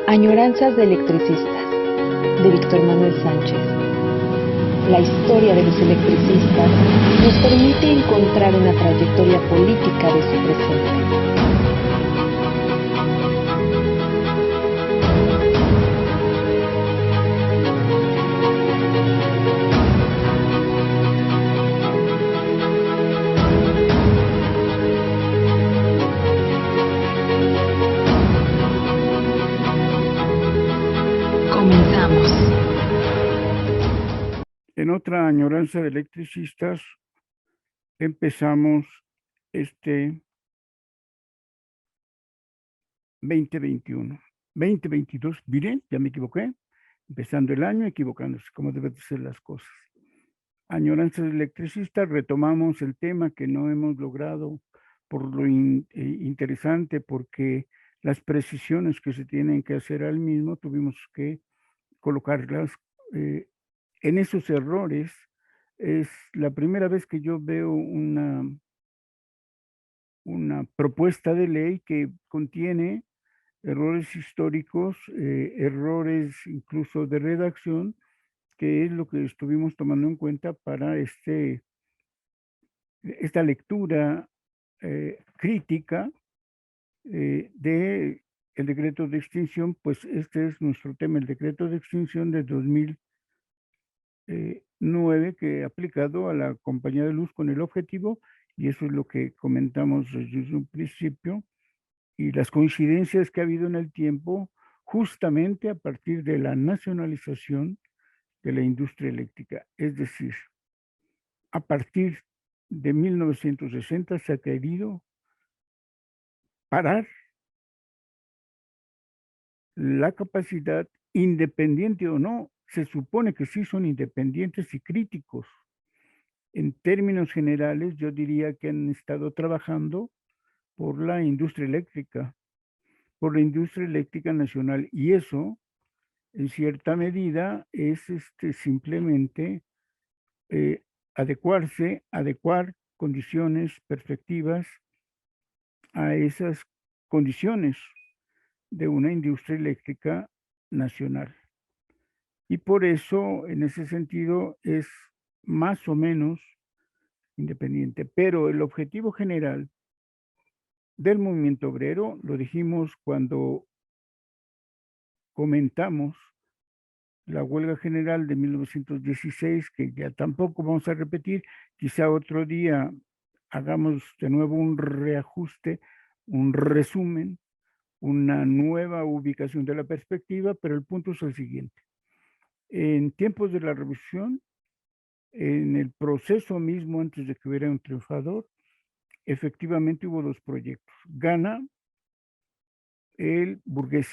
Añoranzas de electricistas, de Víctor Manuel Sánchez. La historia de los electricistas nos permite encontrar una trayectoria política de su presente. Comenzamos. En otra añoranza de electricistas, empezamos este 2021. 2022, miren, ya me equivoqué, empezando el año, equivocándose, como deben de ser las cosas. Añoranza de electricistas, retomamos el tema que no hemos logrado por lo interesante, porque las precisiones que se tienen que hacer al mismo, tuvimos que colocarlas en esos errores. Es la primera vez que yo veo una propuesta de ley que contiene errores históricos, errores incluso de redacción, que es lo que estuvimos tomando en cuenta para esta lectura crítica de el decreto de extinción. Pues este es nuestro tema, el decreto de extinción de 2009, que ha aplicado a la compañía de luz con el objetivo, y eso es lo que comentamos desde un principio, y las coincidencias que ha habido en el tiempo, justamente a partir de la nacionalización de la industria eléctrica. Es decir, a partir de 1960 se ha querido parar la capacidad, independiente o no. Se supone que sí son independientes y críticos. En términos generales, yo diría que han estado trabajando por la industria eléctrica nacional, y eso, en cierta medida, es simplemente adecuar condiciones, perspectivas a esas condiciones de una industria eléctrica nacional. Y por eso, en ese sentido, es más o menos independiente. Pero el objetivo general del movimiento obrero, lo dijimos cuando comentamos la huelga general de 1916, que ya tampoco vamos a repetir, quizá otro día hagamos de nuevo un reajuste, un resumen, una nueva ubicación de la perspectiva, pero el punto es el siguiente. En tiempos de la revolución, en el proceso mismo, antes de que hubiera un triunfador, efectivamente hubo dos proyectos. Gana el burgués,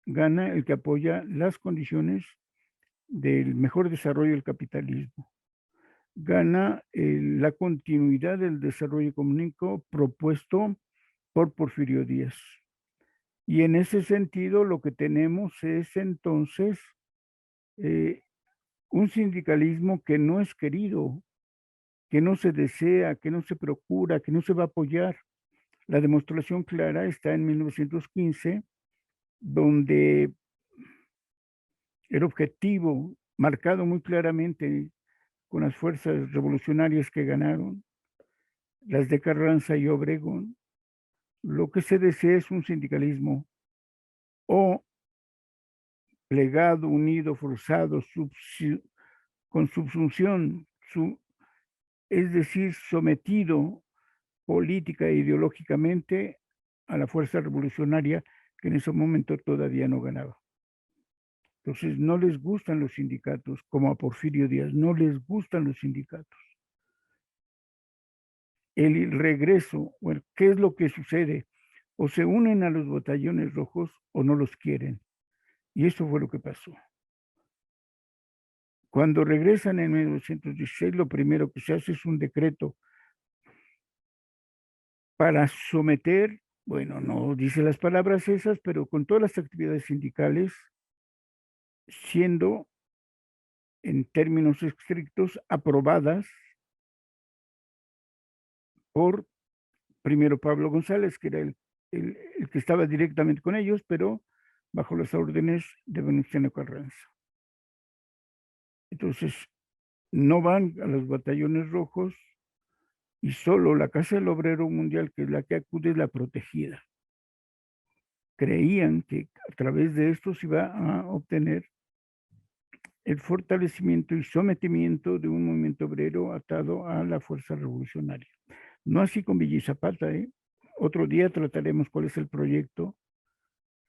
gana el que apoya las condiciones del mejor desarrollo del capitalismo, gana la continuidad del desarrollo económico propuesto por Porfirio Díaz. Y en ese sentido lo que tenemos es entonces un sindicalismo que no es querido, que no se desea, que no se procura, que no se va a apoyar. La demostración clara está en 1915, donde el objetivo marcado muy claramente con las fuerzas revolucionarias que ganaron, las de Carranza y Obregón, lo que se desea es un sindicalismo o plegado, unido, forzado, con subsunción, es decir, sometido política e ideológicamente a la fuerza revolucionaria, que en ese momento todavía no ganaba. Entonces, no les gustan los sindicatos, como a Porfirio Díaz, no les gustan los sindicatos. El regreso, bueno, ¿qué es lo que sucede? O se unen a los batallones rojos o no los quieren. Y eso fue lo que pasó. Cuando regresan en 1916, lo primero que se hace es un decreto para someter, bueno, no dice las palabras esas, pero con todas las actividades sindicales, siendo en términos estrictos aprobadas por primero Pablo González, que era el el que estaba directamente con ellos, pero bajo las órdenes de Venustiano Carranza. Entonces, no van a los batallones rojos y solo la Casa del Obrero Mundial, que es la que acude, es la protegida. Creían que a través de esto se iba a obtener el fortalecimiento y sometimiento de un movimiento obrero atado a la fuerza revolucionaria. No así con Villa Zapata, ¿eh? Otro día trataremos cuál es el proyecto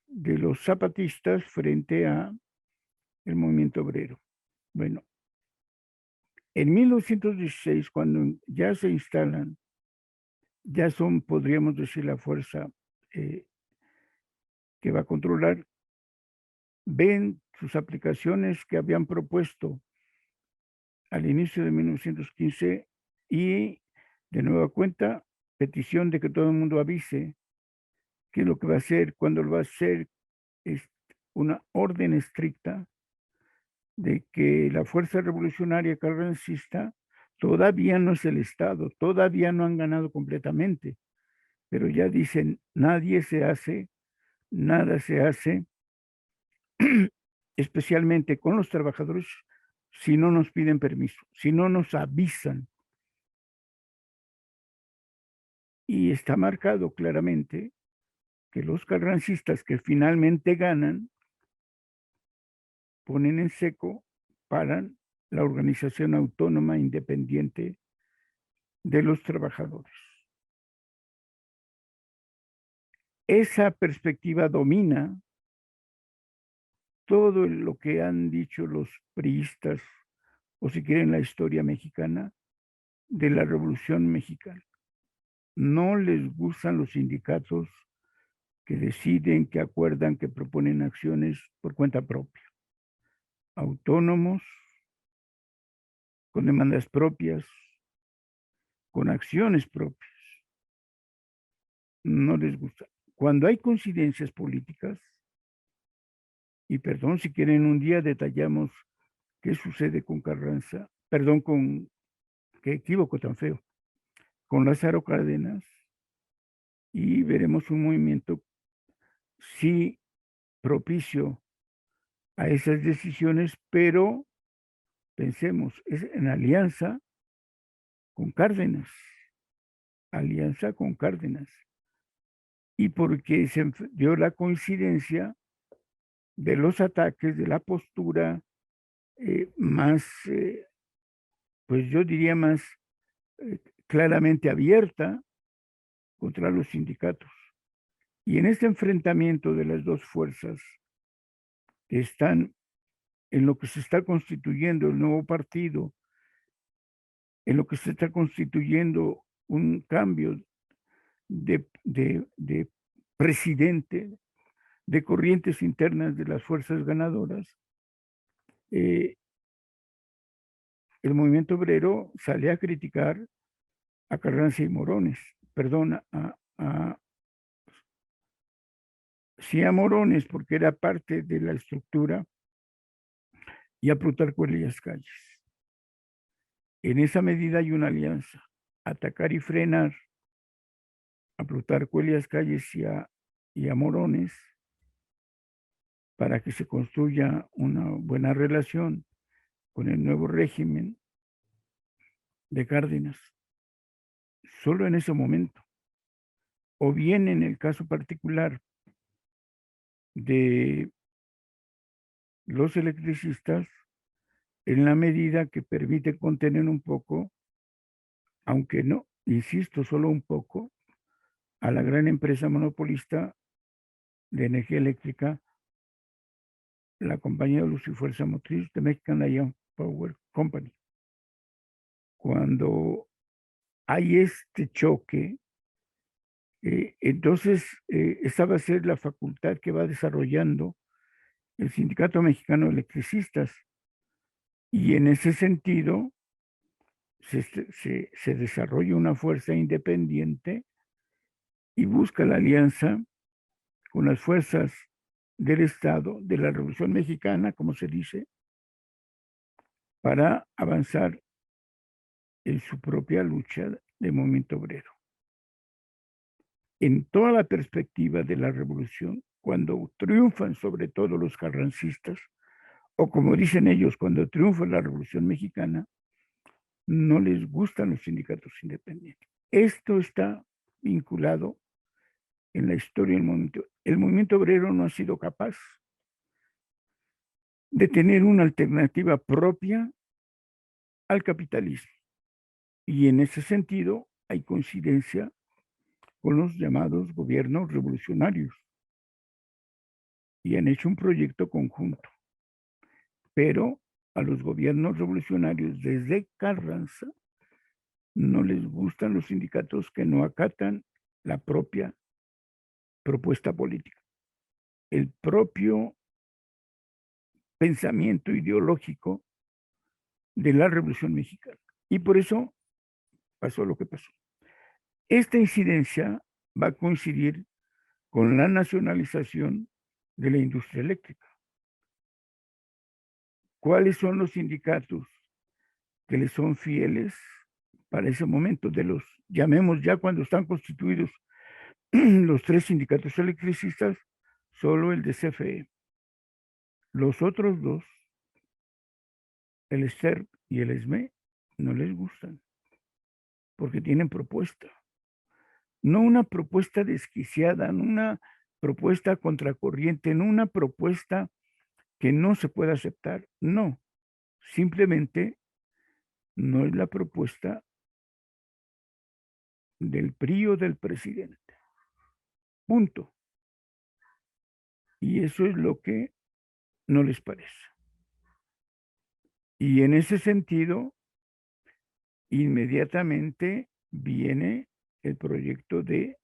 de los zapatistas frente a el movimiento obrero. Bueno, en 1916, cuando ya se instalan, ya son, podríamos decir, la fuerza que va a controlar, ven sus aplicaciones que habían propuesto al inicio de 1915 y de nueva cuenta, petición de que todo el mundo avise qué es lo que va a hacer, cuándo lo va a hacer, es una orden estricta de que la fuerza revolucionaria carrancista todavía no es el Estado, todavía no han ganado completamente, pero ya dicen, nadie se hace, nada se hace, especialmente con los trabajadores, si no nos piden permiso, si no nos avisan. Y está marcado claramente que los carrancistas que finalmente ganan, ponen en seco, paran la organización autónoma independiente de los trabajadores. Esa perspectiva domina todo lo que han dicho los priistas, o si quieren la historia mexicana, de la Revolución Mexicana. No les gustan los sindicatos que deciden, que acuerdan, que proponen acciones por cuenta propia. Autónomos, con demandas propias, con acciones propias. No les gusta. Cuando hay coincidencias políticas, y perdón, si quieren un día detallamos qué sucede con Carranza, perdón, qué equívoco tan feo, con Lázaro Cárdenas, y veremos un movimiento sí propicio a esas decisiones, pero pensemos, es en alianza con Cárdenas, alianza con Cárdenas, y porque se dio la coincidencia de los ataques, de la postura más, pues yo diría más claramente abierta contra los sindicatos. Y en este enfrentamiento de las dos fuerzas que están en lo que se está constituyendo el nuevo partido, en lo que se está constituyendo un cambio de presidente, de corrientes internas de las fuerzas ganadoras, el movimiento obrero sale a criticar a Carranza y Morones, perdón, sí a Morones porque era parte de la estructura y a Plutarco Elías Calles. En esa medida hay una alianza, atacar y frenar a Plutarco Elías Calles y a Morones para que se construya una buena relación con el nuevo régimen de Cárdenas, solo en ese momento. O bien en el caso particular de los electricistas, en la medida que permite contener un poco, aunque no, insisto, solo un poco, a la gran empresa monopolista de energía eléctrica, la compañía de luz y fuerza motriz de Mexican Iron Power Company. Cuando hay este choque, entonces esa va a ser la facultad que va desarrollando el Sindicato Mexicano de Electricistas. Y en ese sentido se desarrolla una fuerza independiente y busca la alianza con las fuerzas del Estado, de la Revolución Mexicana, como se dice, para avanzar en su propia lucha de movimiento obrero. en toda la perspectiva de la revolución, cuando triunfan sobre todo los carrancistas, o como dicen ellos, cuando triunfa la Revolución Mexicana, no les gustan los sindicatos independientes. Esto está vinculado en la historia del movimiento. El movimiento obrero no ha sido capaz de tener una alternativa propia al capitalismo. Y en ese sentido hay coincidencia con los llamados gobiernos revolucionarios y han hecho un proyecto conjunto. Pero a los gobiernos revolucionarios desde Carranza no les gustan los sindicatos que no acatan la propia propuesta política, el propio pensamiento ideológico de la Revolución Mexicana. Y por eso pasó lo que pasó. Esta incidencia va a coincidir con la nacionalización de la industria eléctrica. ¿Cuáles son los sindicatos que le son fieles para ese momento? De los, llamemos ya cuando están constituidos los 3 sindicatos electricistas, solo el de CFE. Los otros 2, el STERP y el SME, no les gustan, porque tienen propuesta. No una propuesta desquiciada, no una propuesta contracorriente, no una propuesta que no se pueda aceptar. No, simplemente no es la propuesta del PRI o del presidente. Punto. Y eso es lo que no les parece. Y en ese sentido, inmediatamente viene el proyecto de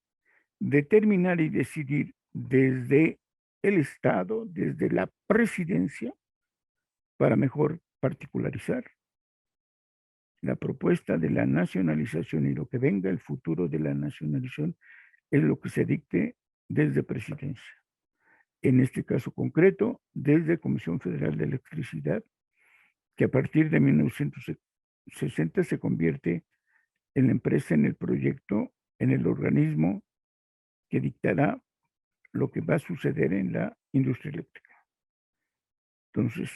determinar y decidir desde el Estado, desde la presidencia, para mejor particularizar la propuesta de la nacionalización, y lo que venga el futuro de la nacionalización es lo que se dicte desde presidencia. En este caso concreto, desde Comisión Federal de Electricidad, que a partir de 1960 se convierte en la empresa, en el proyecto, en el organismo que dictará lo que va a suceder en la industria eléctrica. Entonces,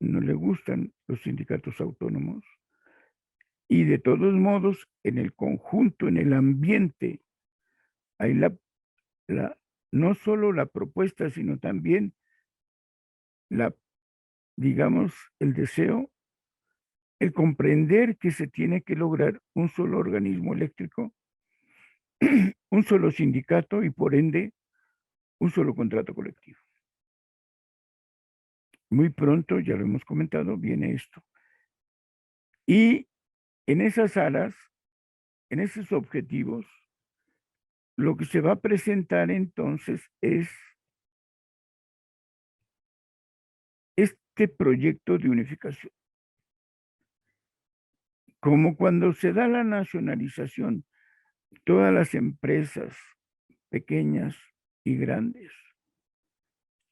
no le gustan los sindicatos autónomos y de todos modos, en el conjunto, en el ambiente, hay no solo la propuesta, sino también digamos, el deseo, el comprender que se tiene que lograr un solo organismo eléctrico, un solo sindicato y por ende un solo contrato colectivo. Muy pronto, ya lo hemos comentado, viene esto. Y en esas aras, en esos objetivos, lo que se va a presentar entonces es este proyecto de unificación. Como cuando se da la nacionalización, todas las empresas pequeñas y grandes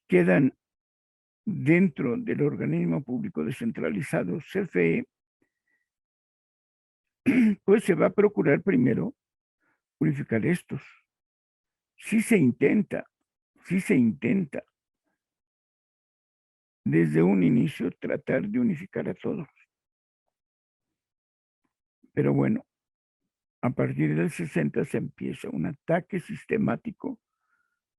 quedan dentro del organismo público descentralizado CFE, pues se va a procurar primero unificar estos. Sí se intenta desde un inicio tratar de unificar a todos. Pero bueno, a partir del 60 se empieza un ataque sistemático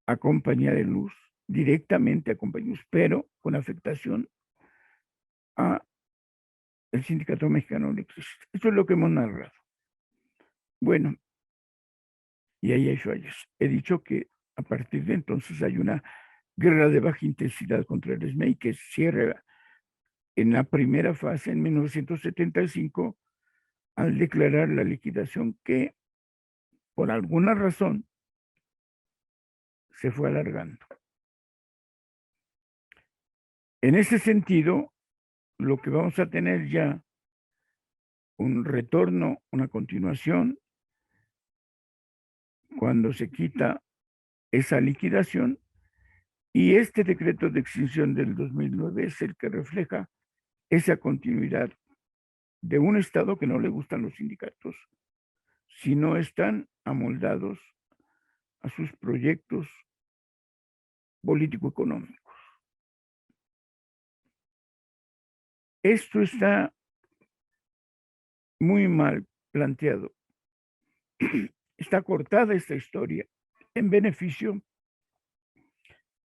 a Compañía de Luz, directamente a Compañía de Luz, pero con afectación a el Sindicato Mexicano de Electricidad. Eso es lo que hemos narrado. Bueno, y ahí hay fallas. He dicho que a partir de entonces hay una guerra de baja intensidad contra el SMEI que cierra en la primera fase en 1975 al declarar la liquidación que por alguna razón se fue alargando. En ese sentido, lo que vamos a tener ya un retorno, una continuación, cuando se quita esa liquidación, y este decreto de extinción del 2009 es el que refleja esa continuidad de un Estado que no le gustan los sindicatos, si no están amoldados a sus proyectos político-económicos. Esto está muy mal planteado. Está cortada esta historia en beneficio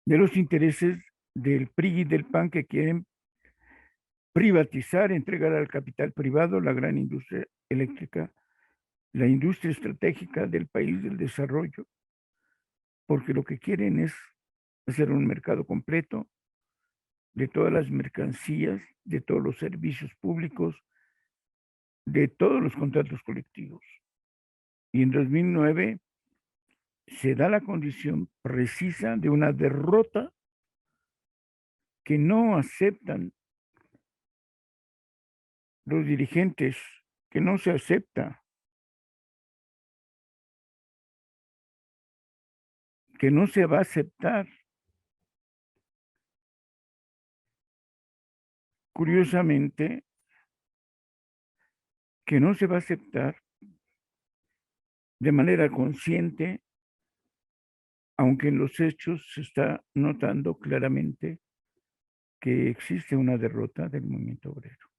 de los intereses del PRI y del PAN, que quieren privatizar, entregar al capital privado la gran industria eléctrica, la industria estratégica del país, del desarrollo, porque lo que quieren es hacer un mercado completo de todas las mercancías, de todos los servicios públicos, de todos los contratos colectivos. Y en 2009 se da la condición precisa de una derrota que no aceptan los dirigentes, que no se acepta, que no se va a aceptar. Curiosamente, que no se va a aceptar de manera consciente, aunque en los hechos se está notando claramente que existe una derrota del movimiento obrero.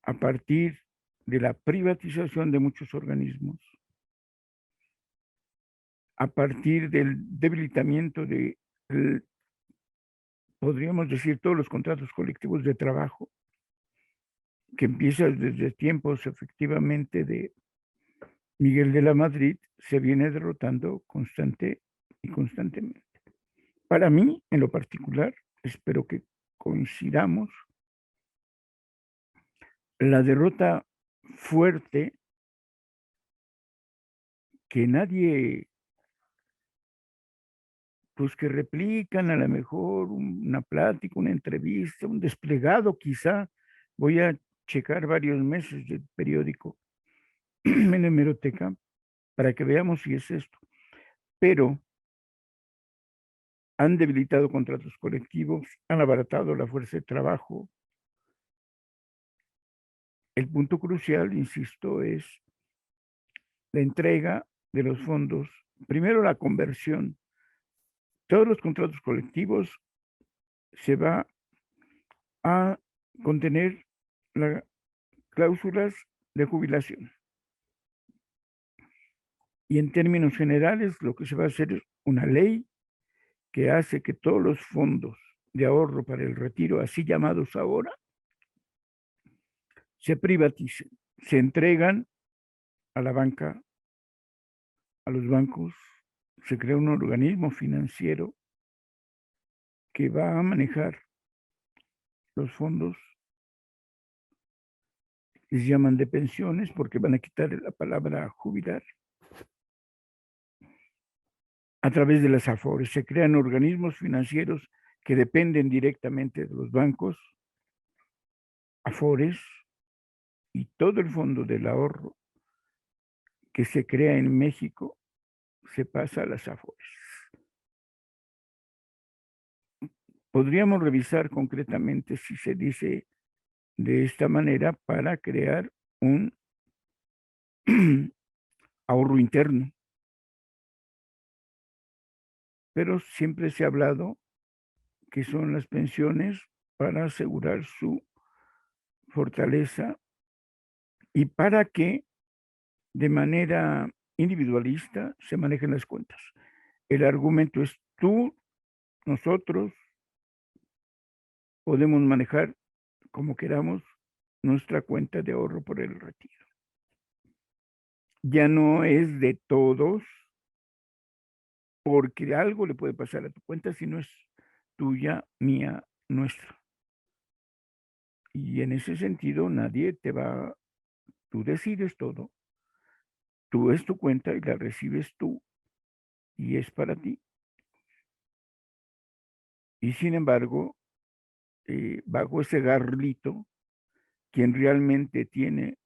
A partir de la privatización de muchos organismos, a partir del debilitamiento de, podríamos decir, todos los contratos colectivos de trabajo, que empieza desde tiempos efectivamente de Miguel de la Madrid, se viene derrotando constantemente. Para mí, en lo particular, espero que coincidamos, la derrota fuerte que nadie, pues que replican a lo mejor una plática, una entrevista, un desplegado quizá, voy a checar varios meses del periódico en la hemeroteca para que veamos si es esto. Pero han debilitado contratos colectivos, han abaratado la fuerza de trabajo. El punto crucial, insisto, es la entrega de los fondos. Primero, la conversión. Todos los contratos colectivos se va a contener las cláusulas de jubilación. Y en términos generales, lo que se va a hacer es una ley que hace que todos los fondos de ahorro para el retiro, así llamados ahora, se privaticen, se entregan a la banca, a los bancos, se crea un organismo financiero que va a manejar los fondos, les llaman de pensiones porque van a quitar la palabra jubilar. A través de las AFORES se crean organismos financieros que dependen directamente de los bancos, AFORES, y todo el fondo del ahorro que se crea en México se pasa a las AFORES. Podríamos revisar concretamente si se dice de esta manera para crear un ahorro interno. Pero siempre se ha hablado que son las pensiones para asegurar su fortaleza y para que de manera individualista se manejen las cuentas. El argumento es tú, nosotros, podemos manejar como queramos nuestra cuenta de ahorro por el retiro. Ya no es de todos, porque algo le puede pasar a tu cuenta si no es tuya, mía, nuestra. Y en ese sentido nadie te va, tú decides todo, tú es tu cuenta y la recibes tú y es para ti. Y sin embargo, bajo ese garlito, quien realmente tiene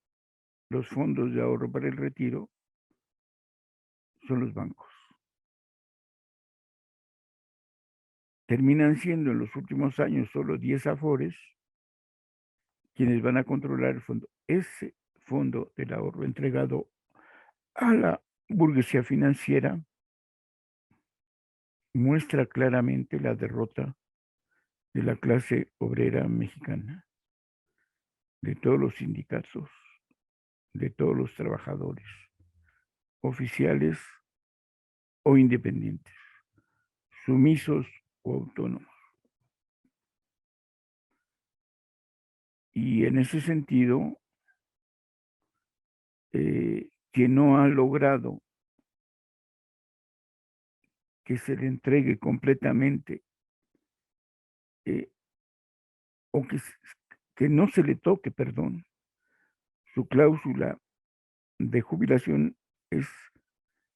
los fondos de ahorro para el retiro son los bancos. Terminan siendo en los últimos años solo 10 AFORES quienes van a controlar el fondo. Ese fondo del ahorro entregado a la burguesía financiera muestra claramente la derrota de la clase obrera mexicana, de todos los sindicatos, de todos los trabajadores, oficiales o independientes, sumisos o autónomos. Y en ese sentido, que no ha logrado que se le entregue completamente o que no se le toque, perdón, su cláusula de jubilación es,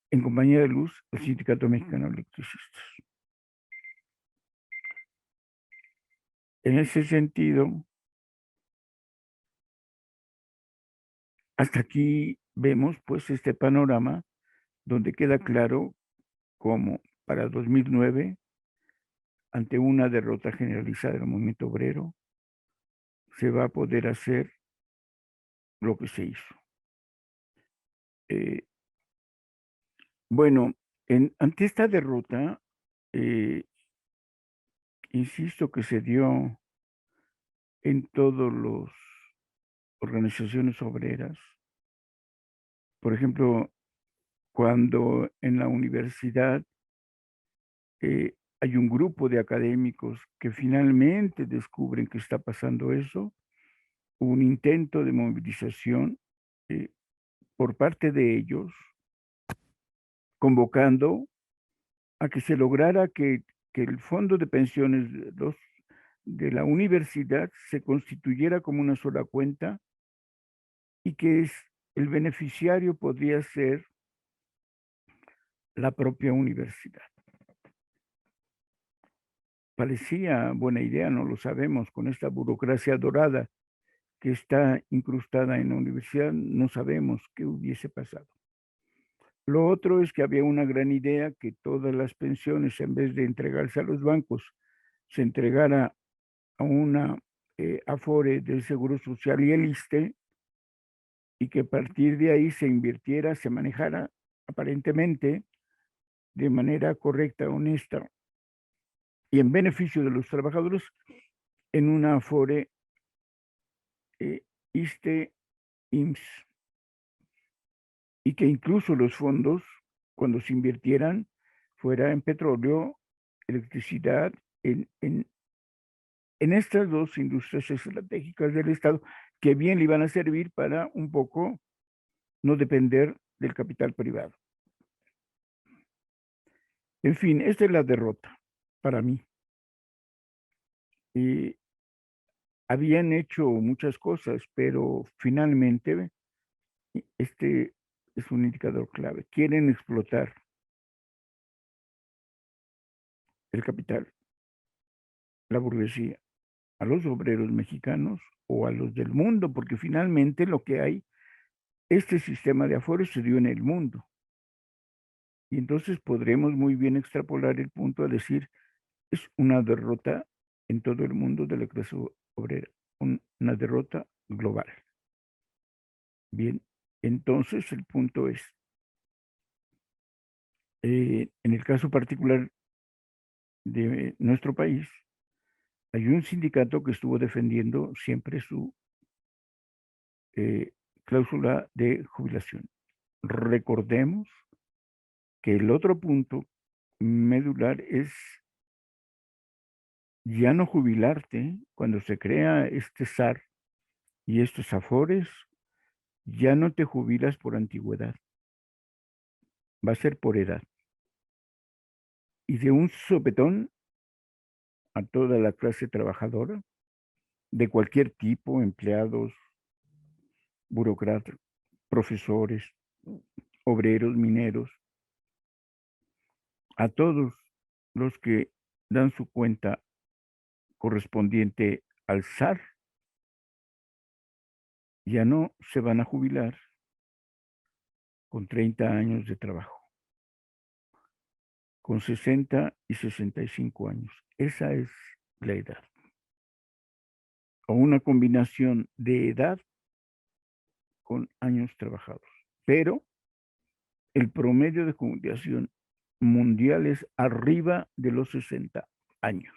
en compañía de luz, el Sindicato Mexicano de Electricistas. En ese sentido, hasta aquí vemos pues este panorama donde queda claro cómo para 2009, ante una derrota generalizada del movimiento obrero, se va a poder hacer lo que se hizo. Bueno, ante esta derrota, insisto que se dio en todas las organizaciones obreras. Por ejemplo, cuando en la universidad hay un grupo de académicos que finalmente descubren que está pasando eso, un intento de movilización por parte de ellos, convocando a que se lograra que el fondo de pensiones de la universidad se constituyera como una sola cuenta y que el beneficiario podría ser la propia universidad. Parecía buena idea, no lo sabemos, con esta burocracia dorada que está incrustada en la universidad, no sabemos qué hubiese pasado. Lo otro es que había una gran idea que todas las pensiones, en vez de entregarse a los bancos, se entregara a una Afore del Seguro Social y el ISSSTE, y que a partir de ahí se invirtiera, se manejara aparentemente de manera correcta, honesta y en beneficio de los trabajadores en una Afore ISSSTE, IMSS, y que incluso los fondos, cuando se invirtieran, fuera en petróleo, electricidad, en estas dos industrias estratégicas del Estado, que bien le iban a servir para un poco no depender del capital privado. En fin, esta es la derrota para mí. Habían hecho muchas cosas, pero finalmente este es un indicador clave. Quieren explotar el capital, la burguesía, a los obreros mexicanos o a los del mundo, porque finalmente lo que hay, este sistema de afores se dio en el mundo. Y entonces podremos muy bien extrapolar el punto a decir, es una derrota en todo el mundo de la clase obrera, una derrota global. Bien, entonces el punto es, en el caso particular de nuestro país, hay un sindicato que estuvo defendiendo siempre su cláusula de jubilación. Recordemos que el otro punto medular es ya no jubilarte cuando se crea este SAR y estos afores, ya no te jubilas por antigüedad, va a ser por edad. Y de un sopetón a toda la clase trabajadora, de cualquier tipo, empleados, burócratas, profesores, obreros, mineros, a todos los que dan su cuenta correspondiente al SAR, ya no se van a jubilar con 30 años de trabajo, con 60 y 65 años. Esa es la edad. O una combinación de edad con años trabajados. Pero el promedio de jubilación mundial es arriba de los 60 años.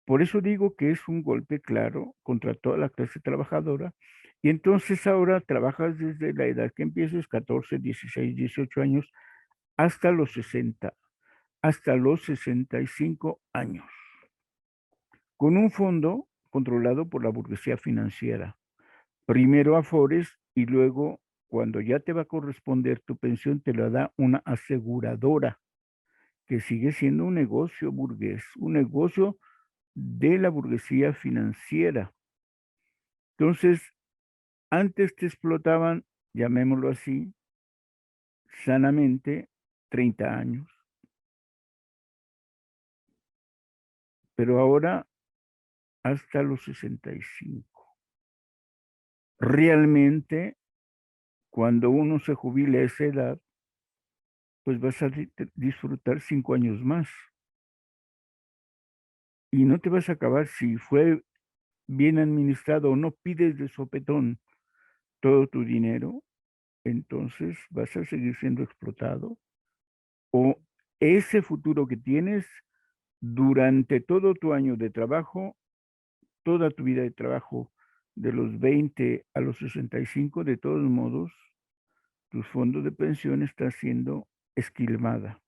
Por eso digo que es un golpe claro contra toda la clase trabajadora. Y entonces ahora trabajas desde la edad que empieces, 14, 16, 18 años, hasta los 60, hasta los 65 años, con un fondo controlado por la burguesía financiera. Primero Afores y luego, cuando ya te va a corresponder tu pensión, te la da una aseguradora, que sigue siendo un negocio burgués, un negocio de la burguesía financiera. Entonces, antes te explotaban, llamémoslo así, sanamente, 30 años, pero ahora hasta los 65. Realmente, cuando uno se jubile a esa edad, pues vas a disfrutar 5 años más. Y no te vas a acabar si fue bien administrado o no pides de sopetón todo tu dinero, entonces vas a seguir siendo explotado. O ese futuro que tienes durante todo tu año de trabajo, toda tu vida de trabajo, de los 20 a los 65, de todos modos, tu fondo de pensión está siendo esquilmada.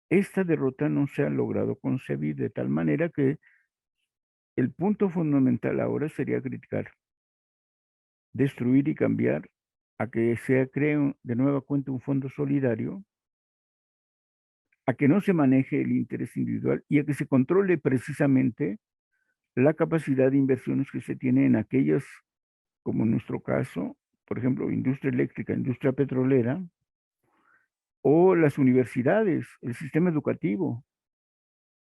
Esta derrota no se ha logrado concebir de tal manera que el punto fundamental ahora sería criticar, destruir y cambiar a que se cree de nueva cuenta un fondo solidario, a que no se maneje el interés individual y a que se controle precisamente la capacidad de inversiones que se tiene en aquellas, como en nuestro caso, por ejemplo, industria eléctrica, industria petrolera, o las universidades, el sistema educativo.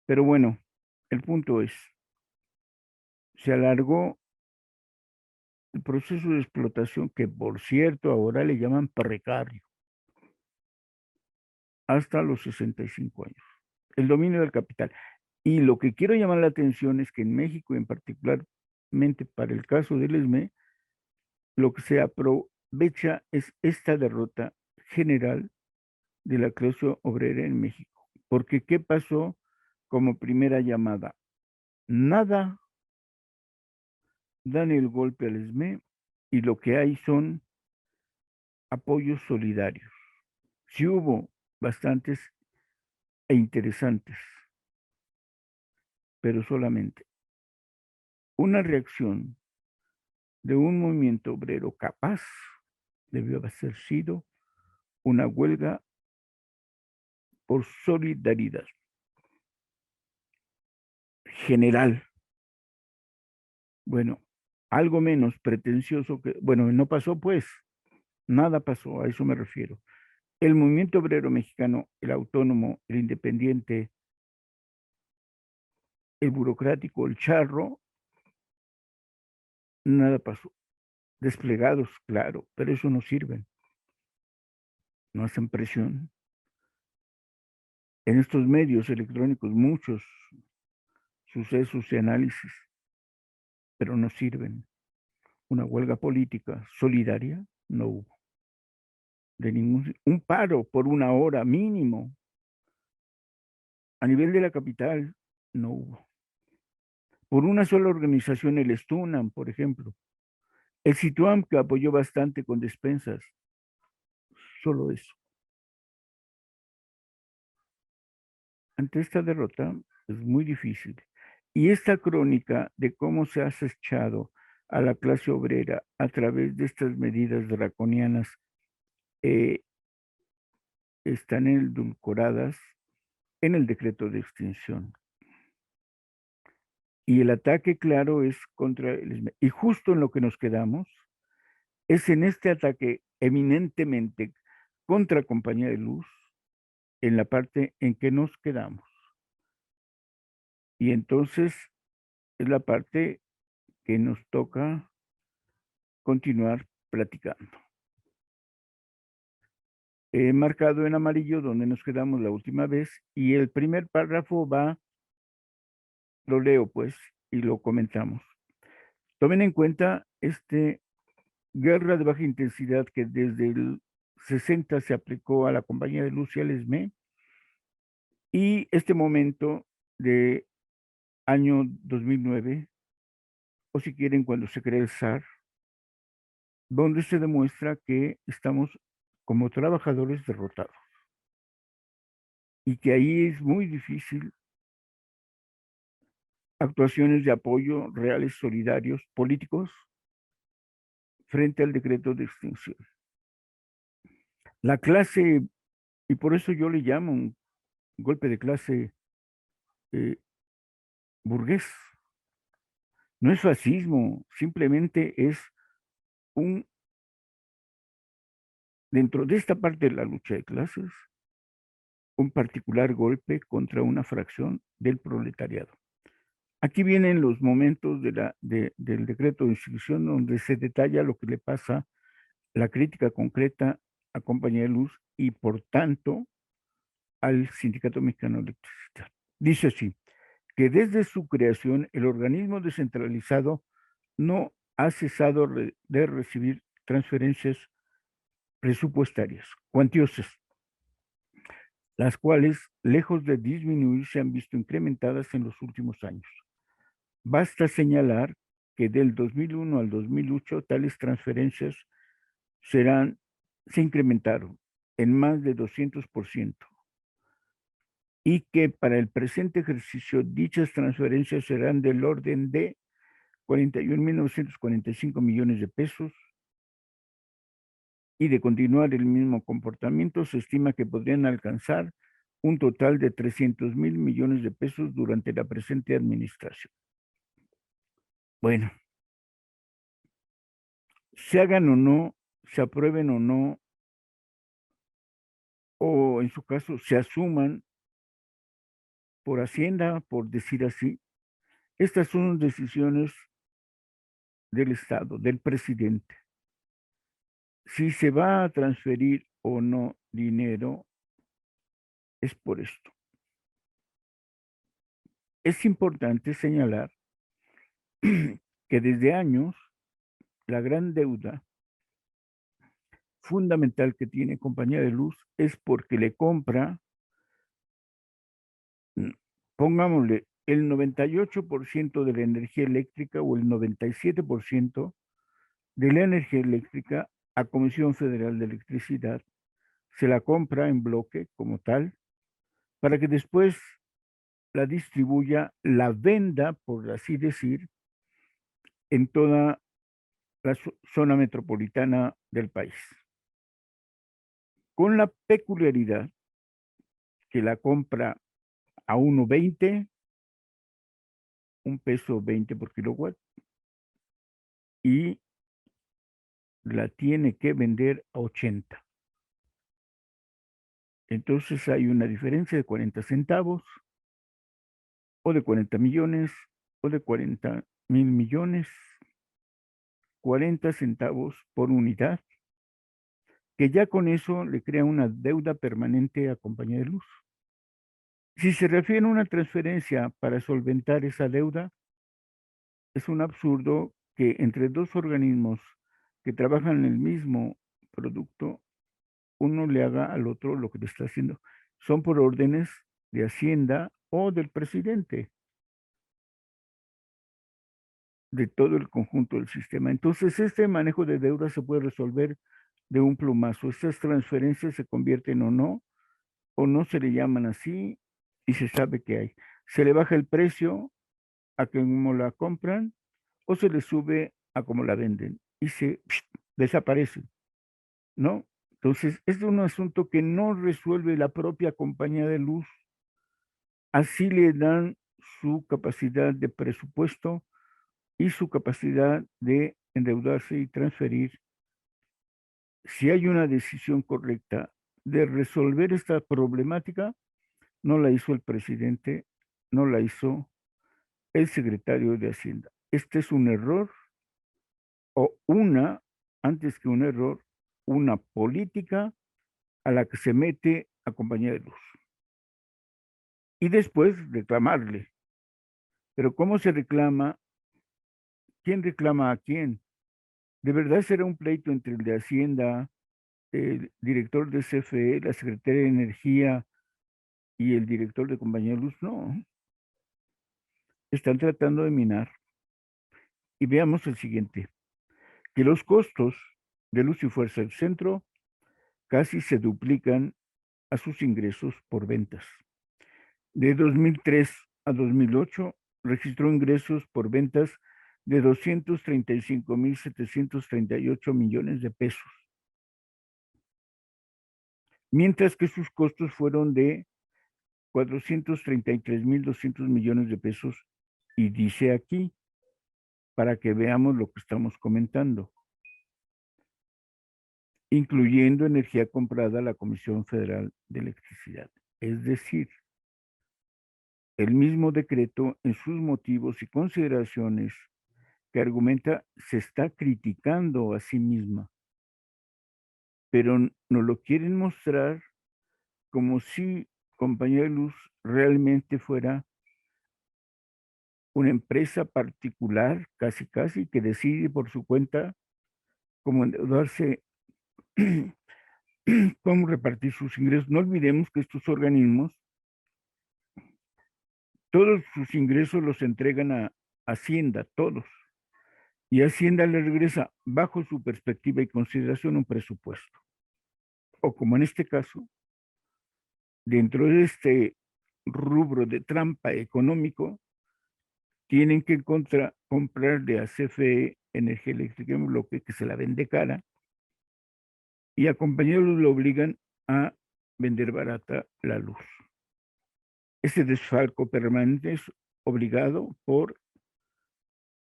Pero bueno, el punto es, se alargó el proceso de explotación, que por cierto ahora le llaman precario, hasta los 65 años. El dominio del capital. Y lo que quiero llamar la atención es que en México, en particularmente para el caso del ESME, lo que se aprovecha es esta derrota general de la clase obrera en México. Porque ¿qué pasó como primera llamada? Nada, dan el golpe al ESME y lo que hay son apoyos solidarios. Sí hubo bastantes e interesantes, pero solamente una reacción de un movimiento obrero capaz debió haber sido una huelga por solidaridad general. Bueno, algo menos pretencioso que, bueno, no pasó pues, nada pasó, a eso me refiero. El movimiento obrero mexicano, el autónomo, el independiente, el burocrático, el charro, nada pasó. Desplegados, claro, pero eso no sirve, no hacen presión. En estos medios electrónicos muchos sucesos y análisis, pero no sirven. Una huelga política solidaria no hubo. De un paro por una hora mínimo a nivel de la capital no hubo. Por una sola organización, el Stunam, por ejemplo. El Situam, que apoyó bastante con despensas. Solo eso. Ante esta derrota es muy difícil. Y esta crónica de cómo se ha acechado a la clase obrera a través de estas medidas draconianas eh, están edulcoradas en el decreto de extinción. Y el ataque, claro, es contra el ESME. Y justo en lo que nos quedamos es en este ataque eminentemente contra Compañía de Luz, en la parte en que nos quedamos. Y entonces es la parte que nos toca continuar platicando. He marcado en amarillo donde nos quedamos la última vez y el primer párrafo va, lo leo pues y lo comentamos. Tomen en cuenta este guerra de baja intensidad que desde el 60 se aplicó a la Compañía de Luz y al ESME, y este momento de año 2009, o si quieren, cuando se crea el SAR, donde se demuestra que estamos como trabajadores derrotados y que ahí es muy difícil actuaciones de apoyo reales, solidarios, políticos, frente al decreto de extinción. La clase, y por eso yo le llamo un golpe de clase eh, burgués, no es fascismo, simplemente es un, dentro de esta parte de la lucha de clases, un particular golpe contra una fracción del proletariado. Aquí vienen los momentos del decreto de institución donde se detalla lo que le pasa, la crítica concreta a Compañía de Luz y por tanto al Sindicato Mexicano de Electricidad. Dice así, que desde su creación el organismo descentralizado no ha cesado de recibir transferencias presupuestarias cuantiosas, las cuales, lejos de disminuir, se han visto incrementadas en los últimos años. Basta señalar que del 2001 al 2008 tales transferencias se incrementaron en más de 200%, y que para el presente ejercicio dichas transferencias serán del orden de 41.945 millones de pesos, y de continuar el mismo comportamiento se estima que podrían alcanzar un total de 300.000 millones de pesos durante la presente administración. Bueno, se hagan o no, se aprueben o en su caso se asuman por Hacienda, por decir así, estas son decisiones del Estado, del presidente. Si se va a transferir o no dinero, es por esto. Es importante señalar que desde años la gran deuda fundamental que tiene Compañía de Luz es porque le compra, pongámosle, el 98% de la energía eléctrica o el 97% de la energía eléctrica a Comisión Federal de Electricidad. Se la compra en bloque como tal, para que después la distribuya, la venda, por así decir, en toda la zona metropolitana del país. Con la peculiaridad que la compra a 1.20, $1.20 por kilowatt, y la tiene que vender a 80. Entonces hay una diferencia de 40 centavos, o de 40 millones, o de 40.000 millones, 40 centavos por unidad, que ya con eso le crea una deuda permanente a Compañía de Luz. Si se refiere a una transferencia para solventar esa deuda, es un absurdo que entre dos organismos que trabajan en el mismo producto, uno le haga al otro lo que le está haciendo. Son por órdenes de Hacienda o del presidente, de todo el conjunto del sistema. Entonces, este manejo de deuda se puede resolver de un plumazo. Estas transferencias se convierten o no se le llaman así, y se sabe que hay. Se le baja el precio a como la compran, o se le sube a como la venden, y se desaparece, ¿no? Entonces, es un asunto que no resuelve la propia Compañía de Luz. Así le dan su capacidad de presupuesto y su capacidad de endeudarse y transferir. Si hay una decisión correcta de resolver esta problemática, no la hizo el presidente, no la hizo el secretario de Hacienda. Este es un error, o antes que un error, una política a la que se mete a Compañía de Luz. Y después reclamarle. Pero ¿cómo se reclama? ¿Quién reclama a quién? ¿De verdad será un pleito entre el de Hacienda, el director de CFE, la secretaria de Energía y el director de Compañía de Luz? No, están tratando de minar. Y veamos el siguiente, que los costos de Luz y Fuerza del Centro casi se duplican a sus ingresos por ventas. De 2003 a 2008 registró ingresos por ventas de 235,738 millones de pesos, mientras que sus costos fueron de 433,200 millones de pesos. Y dice aquí, para que veamos lo que estamos comentando, incluyendo energía comprada a la Comisión Federal de Electricidad. Es decir, el mismo decreto en sus motivos y consideraciones que argumenta se está criticando a sí misma, pero nos lo quieren mostrar como si Compañía de Luz realmente fuera una empresa particular, casi casi, que decide por su cuenta cómo endeudarse, cómo repartir sus ingresos. No olvidemos que estos organismos, todos sus ingresos los entregan a Hacienda, todos. Y Hacienda le regresa bajo su perspectiva y consideración un presupuesto. O como en este caso, dentro de este rubro de trampa económico, tienen que comprarle a CFE Energía Eléctrica en bloque, que se la vende cara, y a compañeros lo obligan a vender barata la luz. Ese desfalco permanente es obligado por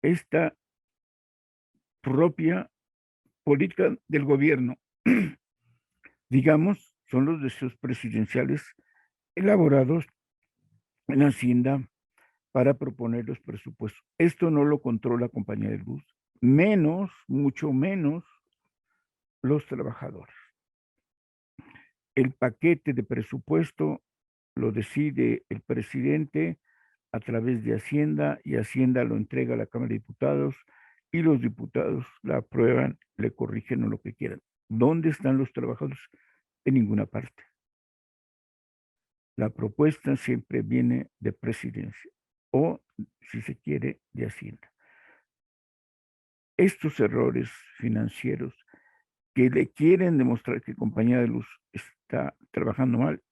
esta propia política del gobierno. Digamos, son los deseos presidenciales elaborados en Hacienda para proponer los presupuestos. Esto no lo controla la compañía de luz, menos, mucho menos los trabajadores. El paquete de presupuesto lo decide el presidente a través de Hacienda, y Hacienda lo entrega a la Cámara de Diputados y los diputados la aprueban, le corrigen o lo que quieran. ¿Dónde están los trabajadores? En ninguna parte. La propuesta siempre viene de presidencia o, si se quiere, de Hacienda. Estos errores financieros que le quieren demostrar que Compañía de Luz está trabajando mal,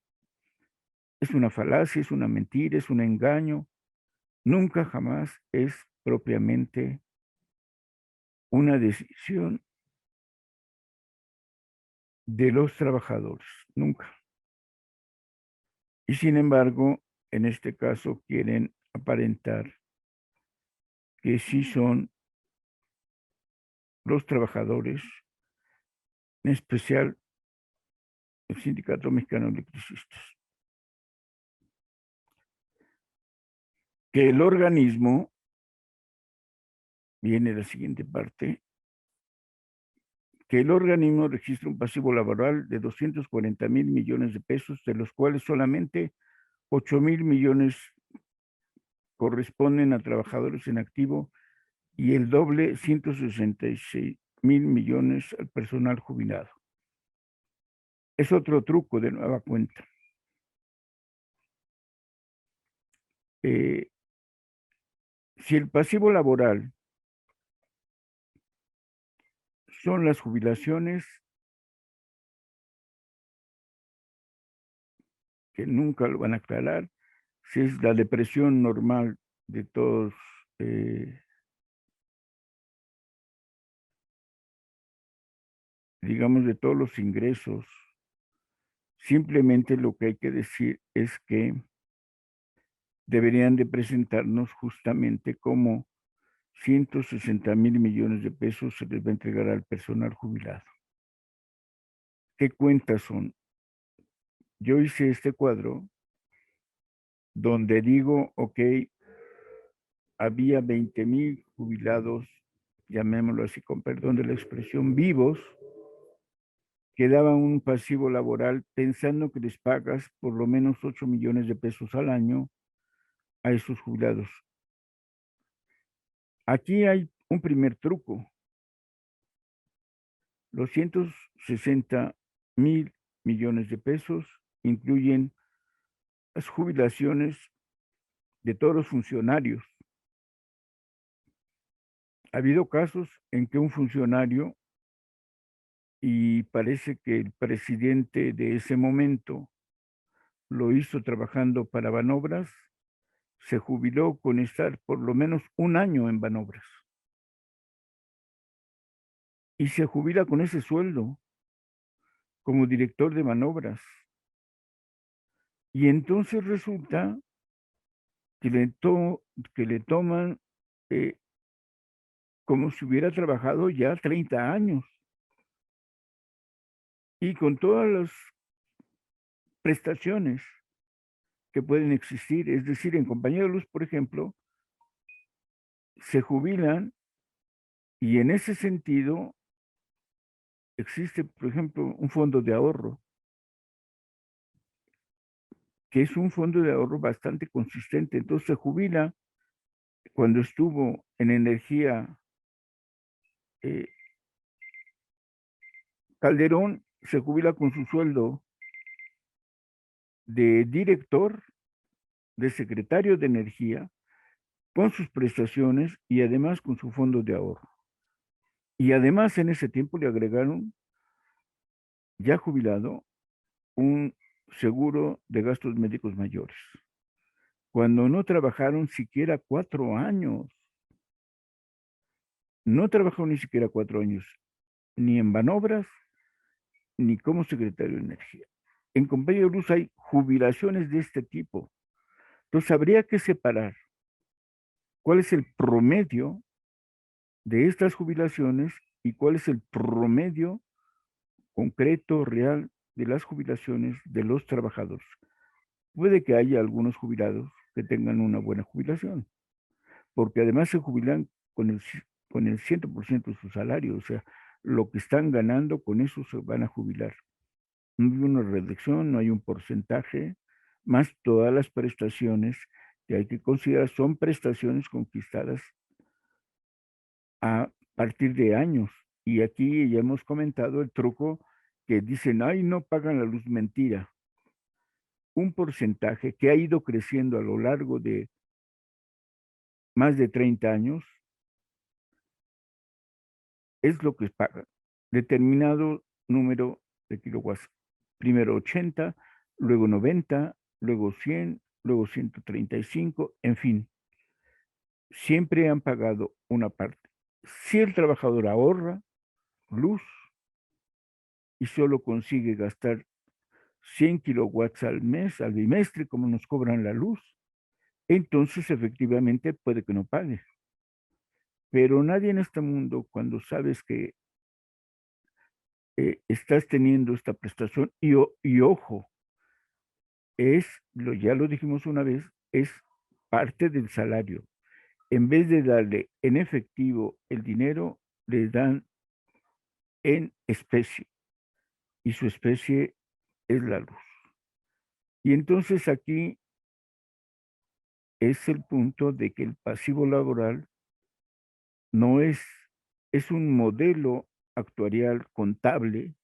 es una falacia, es una mentira, es un engaño. Nunca jamás es propiamente una decisión de los trabajadores, nunca. Y sin embargo, en este caso quieren aparentar que sí son los trabajadores, en especial el Sindicato Mexicano de Electricistas. Que el organismo, viene la siguiente parte, que el organismo registra un pasivo laboral de 240,000 millones de pesos, de los cuales solamente 8,000 millones corresponden a trabajadores en activo y el doble, 166,000 millones al personal jubilado. Es otro truco de nueva cuenta. Si el pasivo laboral son las jubilaciones, que nunca lo van a aclarar, si es la depresión normal de todos, digamos, de todos los ingresos, simplemente lo que hay que decir es que deberían de presentarnos justamente como 160,000 millones de pesos se les va a entregar al personal jubilado. ¿Qué cuentas son? Yo hice este cuadro donde digo, ok, había 20,000 jubilados, llamémoslo así con perdón de la expresión, vivos, que daban un pasivo laboral pensando que les pagas por lo menos 8 millones de pesos al año a esos jubilados. Aquí hay un primer truco. Los 160,000 millones de pesos incluyen las jubilaciones de todos los funcionarios. Ha habido casos en que un funcionario, y parece que el presidente de ese momento lo hizo trabajando para Banobras, se jubiló con estar por lo menos un año en Banobras. Y se jubila con ese sueldo como director de Banobras. Y entonces resulta que le toman como si hubiera trabajado ya 30 años. Y con todas las prestaciones que pueden existir, es decir, en Compañía de Luz, por ejemplo, se jubilan y en ese sentido existe, por ejemplo, un fondo de ahorro, que es un fondo de ahorro bastante consistente. Entonces se jubila cuando estuvo en energía eh, Calderón, se jubila con su sueldo de director, de secretario de energía, con sus prestaciones y además con su fondo de ahorro. Y además en ese tiempo le agregaron, ya jubilado, un seguro de gastos médicos mayores. Cuando no trabajaron siquiera 4 años, no trabajó ni siquiera 4 años, ni en Banobras, ni como secretario de energía. En Compañía de Luz hay jubilaciones de este tipo. Entonces habría que separar cuál es el promedio de estas jubilaciones y cuál es el promedio concreto, real, de las jubilaciones de los trabajadores. Puede que haya algunos jubilados que tengan una buena jubilación, porque además se jubilan con el 100% de su salario, o sea, lo que están ganando, con eso se van a jubilar. No hay una reducción, no hay un porcentaje, más todas las prestaciones que hay que considerar son prestaciones conquistadas a partir de años. Y aquí ya hemos comentado el truco que dicen, ay, no pagan la luz, mentira. Un porcentaje que ha ido creciendo a lo largo de más de 30 años es lo que pagan. Determinado número de kilowatts. Primero 80, luego 90, luego 100, luego 135, en fin. Siempre han pagado una parte. Si el trabajador ahorra luz y solo consigue gastar 100 kilowatts al mes, al bimestre, como nos cobran la luz, entonces efectivamente puede que no pague. Pero nadie en este mundo, cuando sabes que estás teniendo esta prestación, y ojo, ya lo dijimos una vez, es parte del salario. En vez de darle en efectivo el dinero, le dan en especie, y su especie es la luz. Y entonces aquí es el punto de que el pasivo laboral no es un modelo actuarial contable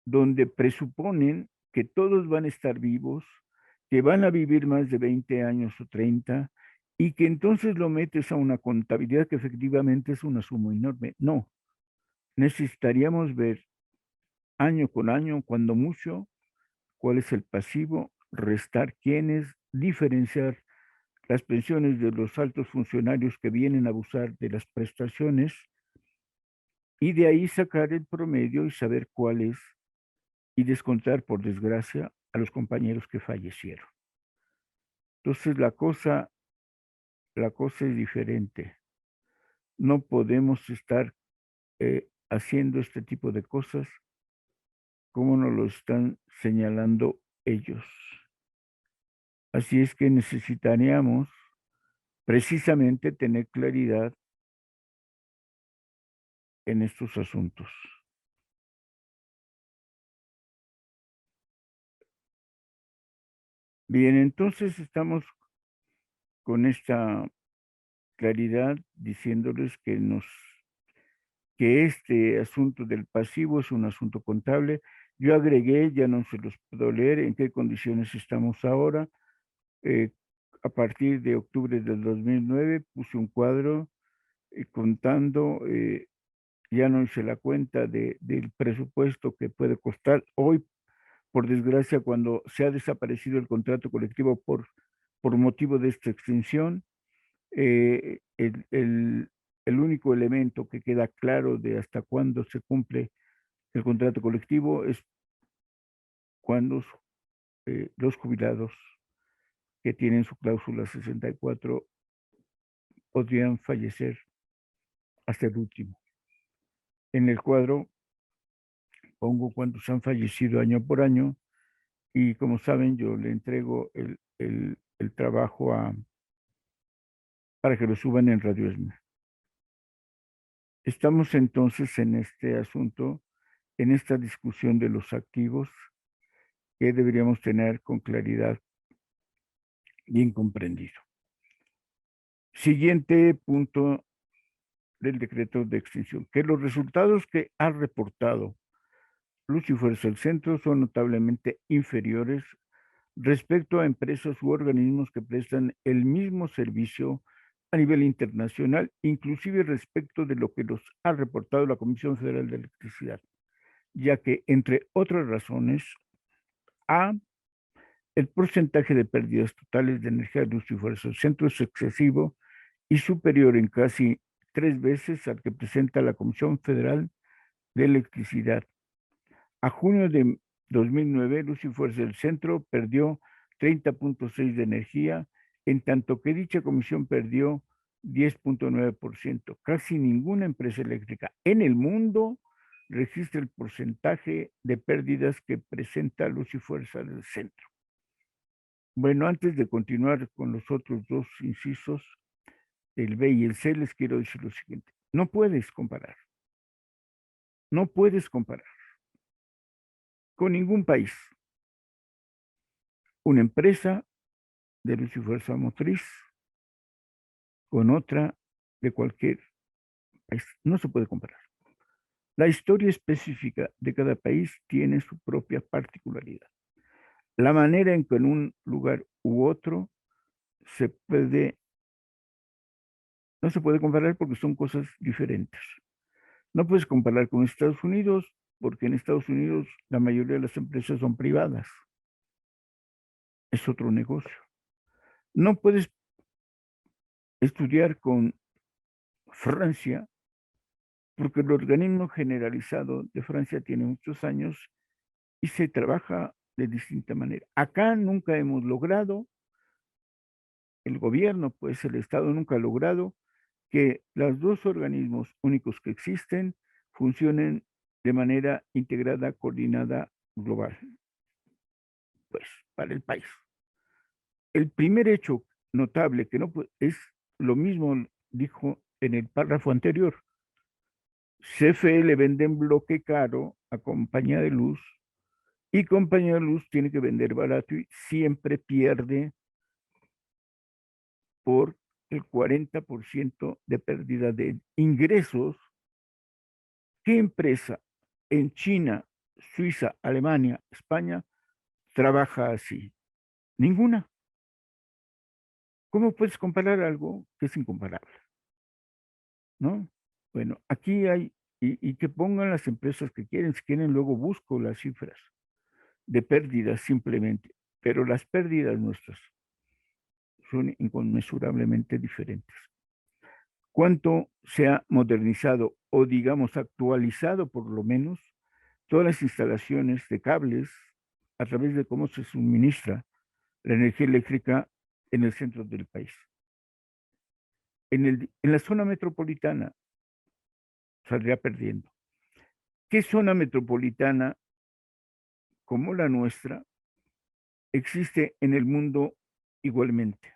donde presuponen que todos van a estar vivos, que van a vivir más de 20 años o 30, y que entonces lo metes a una contabilidad que efectivamente es una suma enorme. No, necesitaríamos ver año con año, cuando mucho, cuál es el pasivo, restar quiénes, diferenciar las pensiones de los altos funcionarios que vienen a abusar de las prestaciones y de ahí sacar el promedio y saber cuál es y descontar, por desgracia, a los compañeros que fallecieron. Entonces la cosa es diferente. No podemos estar haciendo este tipo de cosas como nos lo están señalando ellos. Así es que necesitaríamos precisamente tener claridad en estos asuntos. Bien, entonces estamos con esta claridad diciéndoles que que este asunto del pasivo es un asunto contable. Yo agregué, ya no se los puedo leer, en qué condiciones estamos ahora. A partir de octubre del 2009 puse un cuadro contando, ya no hice la cuenta del presupuesto que puede costar. Hoy, por desgracia, cuando se ha desaparecido el contrato colectivo por motivo de esta extinción, eh, el, el, el único elemento que queda claro de hasta cuándo se cumple el contrato colectivo es cuando los jubilados que tienen su cláusula 64 podrían fallecer hasta el último. En el cuadro pongo cuántos han fallecido año por año y como saben yo le entrego el trabajo para que lo suban en Radio Esmer. Estamos entonces en este asunto, en esta discusión de los activos que deberíamos tener con claridad bien comprendido. Siguiente punto del decreto de extinción, que los resultados que ha reportado Luz y Fuerza del Centro son notablemente inferiores respecto a empresas u organismos que prestan el mismo servicio a nivel internacional, inclusive respecto de lo que nos ha reportado la Comisión Federal de Electricidad, ya que, entre otras razones, A, el porcentaje de pérdidas totales de energía de Luz y Fuerza del Centro es excesivo y superior en casi 3 veces al que presenta la Comisión Federal de Electricidad. A junio de 2009, Luz y Fuerza del Centro perdió 30.6 de energía, en tanto que dicha comisión perdió 10.9%. Casi ninguna empresa eléctrica en el mundo registra el porcentaje de pérdidas que presenta Luz y Fuerza del Centro. Bueno, antes de continuar con los otros dos incisos, el B y el C, les quiero decir lo siguiente. No puedes comparar. No puedes comparar con ningún país una empresa de Luz y Fuerza Motriz con otra de cualquier país. No se puede comparar. La historia específica de cada país tiene su propia particularidad. La manera en que en un lugar u otro se puede, no se puede comparar porque son cosas diferentes. No puedes comparar con Estados Unidos porque en Estados Unidos la mayoría de las empresas son privadas. Es otro negocio. No puedes estudiar con Francia porque el organismo generalizado de Francia tiene muchos años y se trabaja de distinta manera. Acá nunca hemos logrado, el gobierno, pues el Estado nunca ha logrado que los dos organismos únicos que existen funcionen de manera integrada, coordinada, global, pues para el país. El primer hecho notable que no es lo mismo dijo en el párrafo anterior. CFE le vende en bloque caro a compañía de luz y compañía de luz tiene que vender barato y siempre pierde por el 40% de pérdida de ingresos. ¿Qué empresa en China, Suiza, Alemania, España trabaja así? Ninguna. ¿Cómo puedes comparar algo que es incomparable? ¿No? Bueno, aquí hay, y que pongan las empresas que quieren, si quieren luego busco las cifras de pérdidas simplemente, pero las pérdidas nuestras son inconmensurablemente diferentes. ¿Cuánto se ha modernizado o digamos actualizado por lo menos todas las instalaciones de cables a través de cómo se suministra la energía eléctrica en el centro del país? En la zona metropolitana saldría perdiendo. ¿Qué zona metropolitana como la nuestra existe en el mundo igualmente?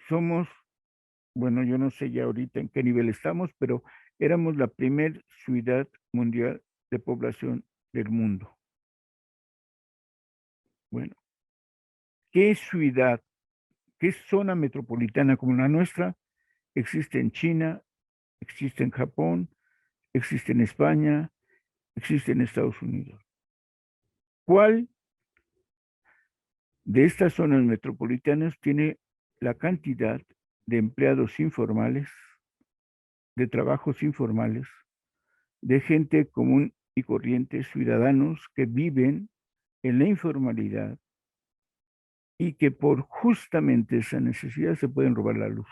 Somos, bueno, yo no sé ya ahorita en qué nivel estamos, pero éramos la primer ciudad mundial de población del mundo. Bueno, ¿qué ciudad, qué zona metropolitana como la nuestra existe en China, Existe en Japón, existe en España, existe en Estados Unidos. ¿Cuál de estas zonas metropolitanas tiene la cantidad de empleados informales, de trabajos informales, de gente común y corriente, ciudadanos que viven en la informalidad y que por justamente esa necesidad se pueden robar la luz?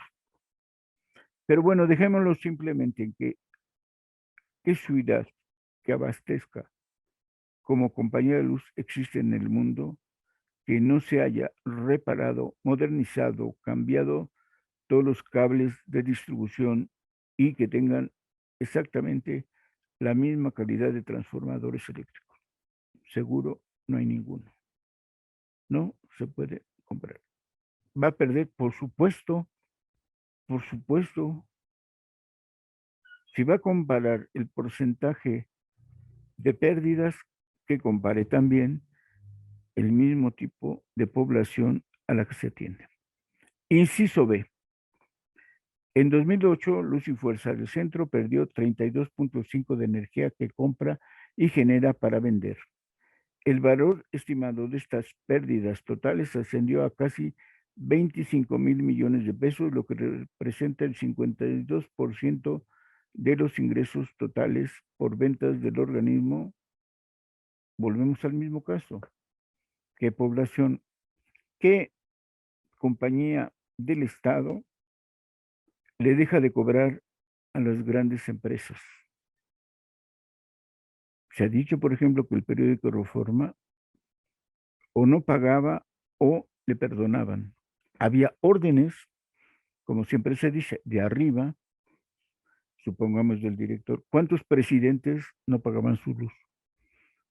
Pero bueno, dejémoslo simplemente en que qué ciudad que abastezca como compañía de luz existe en el mundo que no se haya reparado, modernizado, cambiado todos los cables de distribución y que tengan exactamente la misma calidad de transformadores eléctricos. Seguro no hay ninguno. No se puede comprar. Va a perder, por supuesto, por supuesto. Si va a comparar el porcentaje de pérdidas, que compare también el mismo tipo de población a la que se atiende. Inciso B. En 2008, Luz y Fuerza del Centro perdió 32.5 de energía que compra y genera para vender. El valor estimado de estas pérdidas totales ascendió a casi 25,000 millones de pesos, lo que representa el 52% de los ingresos totales por ventas del organismo. Volvemos al mismo caso. ¿Qué población, qué compañía del Estado le deja de cobrar a las grandes empresas? Se ha dicho, por ejemplo, que el periódico Reforma o no pagaba o le perdonaban. Había órdenes, como siempre se dice, de arriba, supongamos del director. ¿Cuántos presidentes no pagaban su luz?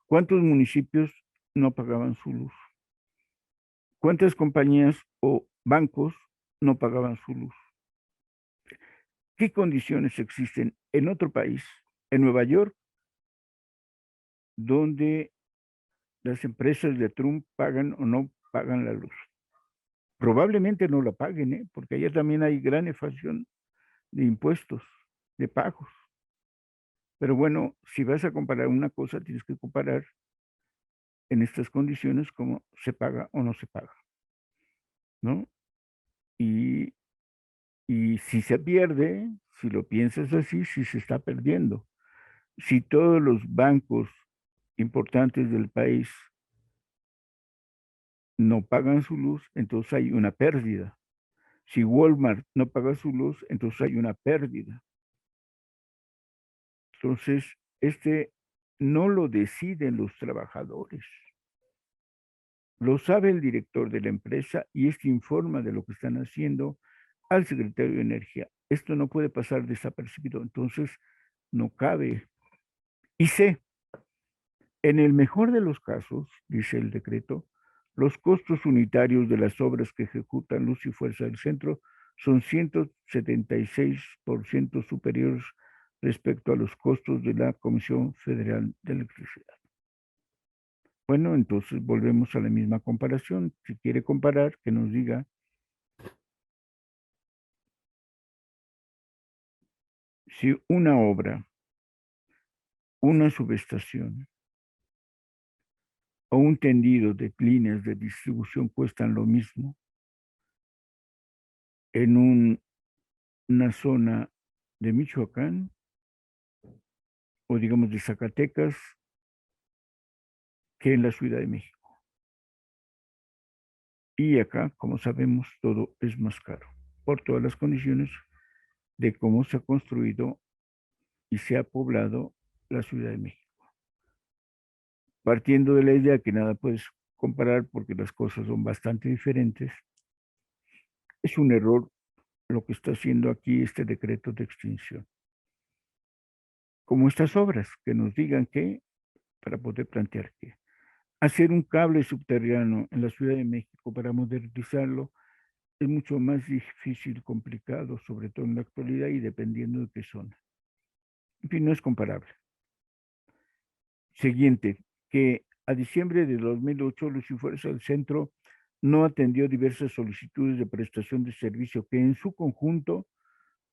¿Cuántos municipios no pagaban su luz? ¿Cuántas compañías o bancos no pagaban su luz? ¿Qué condiciones existen en otro país, en Nueva York, donde las empresas de Trump pagan o no pagan la luz? Probablemente no la paguen, porque allá también hay gran evasión de impuestos, de pagos. Pero bueno, si vas a comparar una cosa, tienes que comparar en estas condiciones cómo se paga o no se paga, ¿no? Y, y si se pierde, si lo piensas así, si se está perdiendo. Si todos los bancos importantes del país no pagan su luz, entonces hay una pérdida. Si Walmart no paga su luz, entonces hay una pérdida. Entonces, no lo deciden los trabajadores. Lo sabe el director de la empresa y informa de lo que están haciendo al secretario de Energía. Esto no puede pasar desapercibido, entonces no cabe. Y C, en el mejor de los casos, dice el decreto, los costos unitarios de las obras que ejecutan Luz y Fuerza del Centro son 176% superiores respecto a los costos de la Comisión Federal de Electricidad. Bueno, entonces volvemos a la misma comparación. Si quiere comparar, que nos diga si una obra, una subestación o un tendido de líneas de distribución cuestan lo mismo en una zona de Michoacán o digamos de Zacatecas que en la Ciudad de México. Y acá, como sabemos, todo es más caro por todas las condiciones de cómo se ha construido y se ha poblado la Ciudad de México. Partiendo de la idea que nada puedes comparar porque las cosas son bastante diferentes, es un error lo que está haciendo aquí este decreto de extinción. Como estas obras, que nos digan que, para poder plantear que hacer un cable subterráneo en la Ciudad de México para modernizarlo es mucho más difícil, complicado, sobre todo en la actualidad y dependiendo de qué zona. En fin, no es comparable. Siguiente, que a diciembre de 2008, Luz y Fuerza del Centro no atendió diversas solicitudes de prestación de servicio que en su conjunto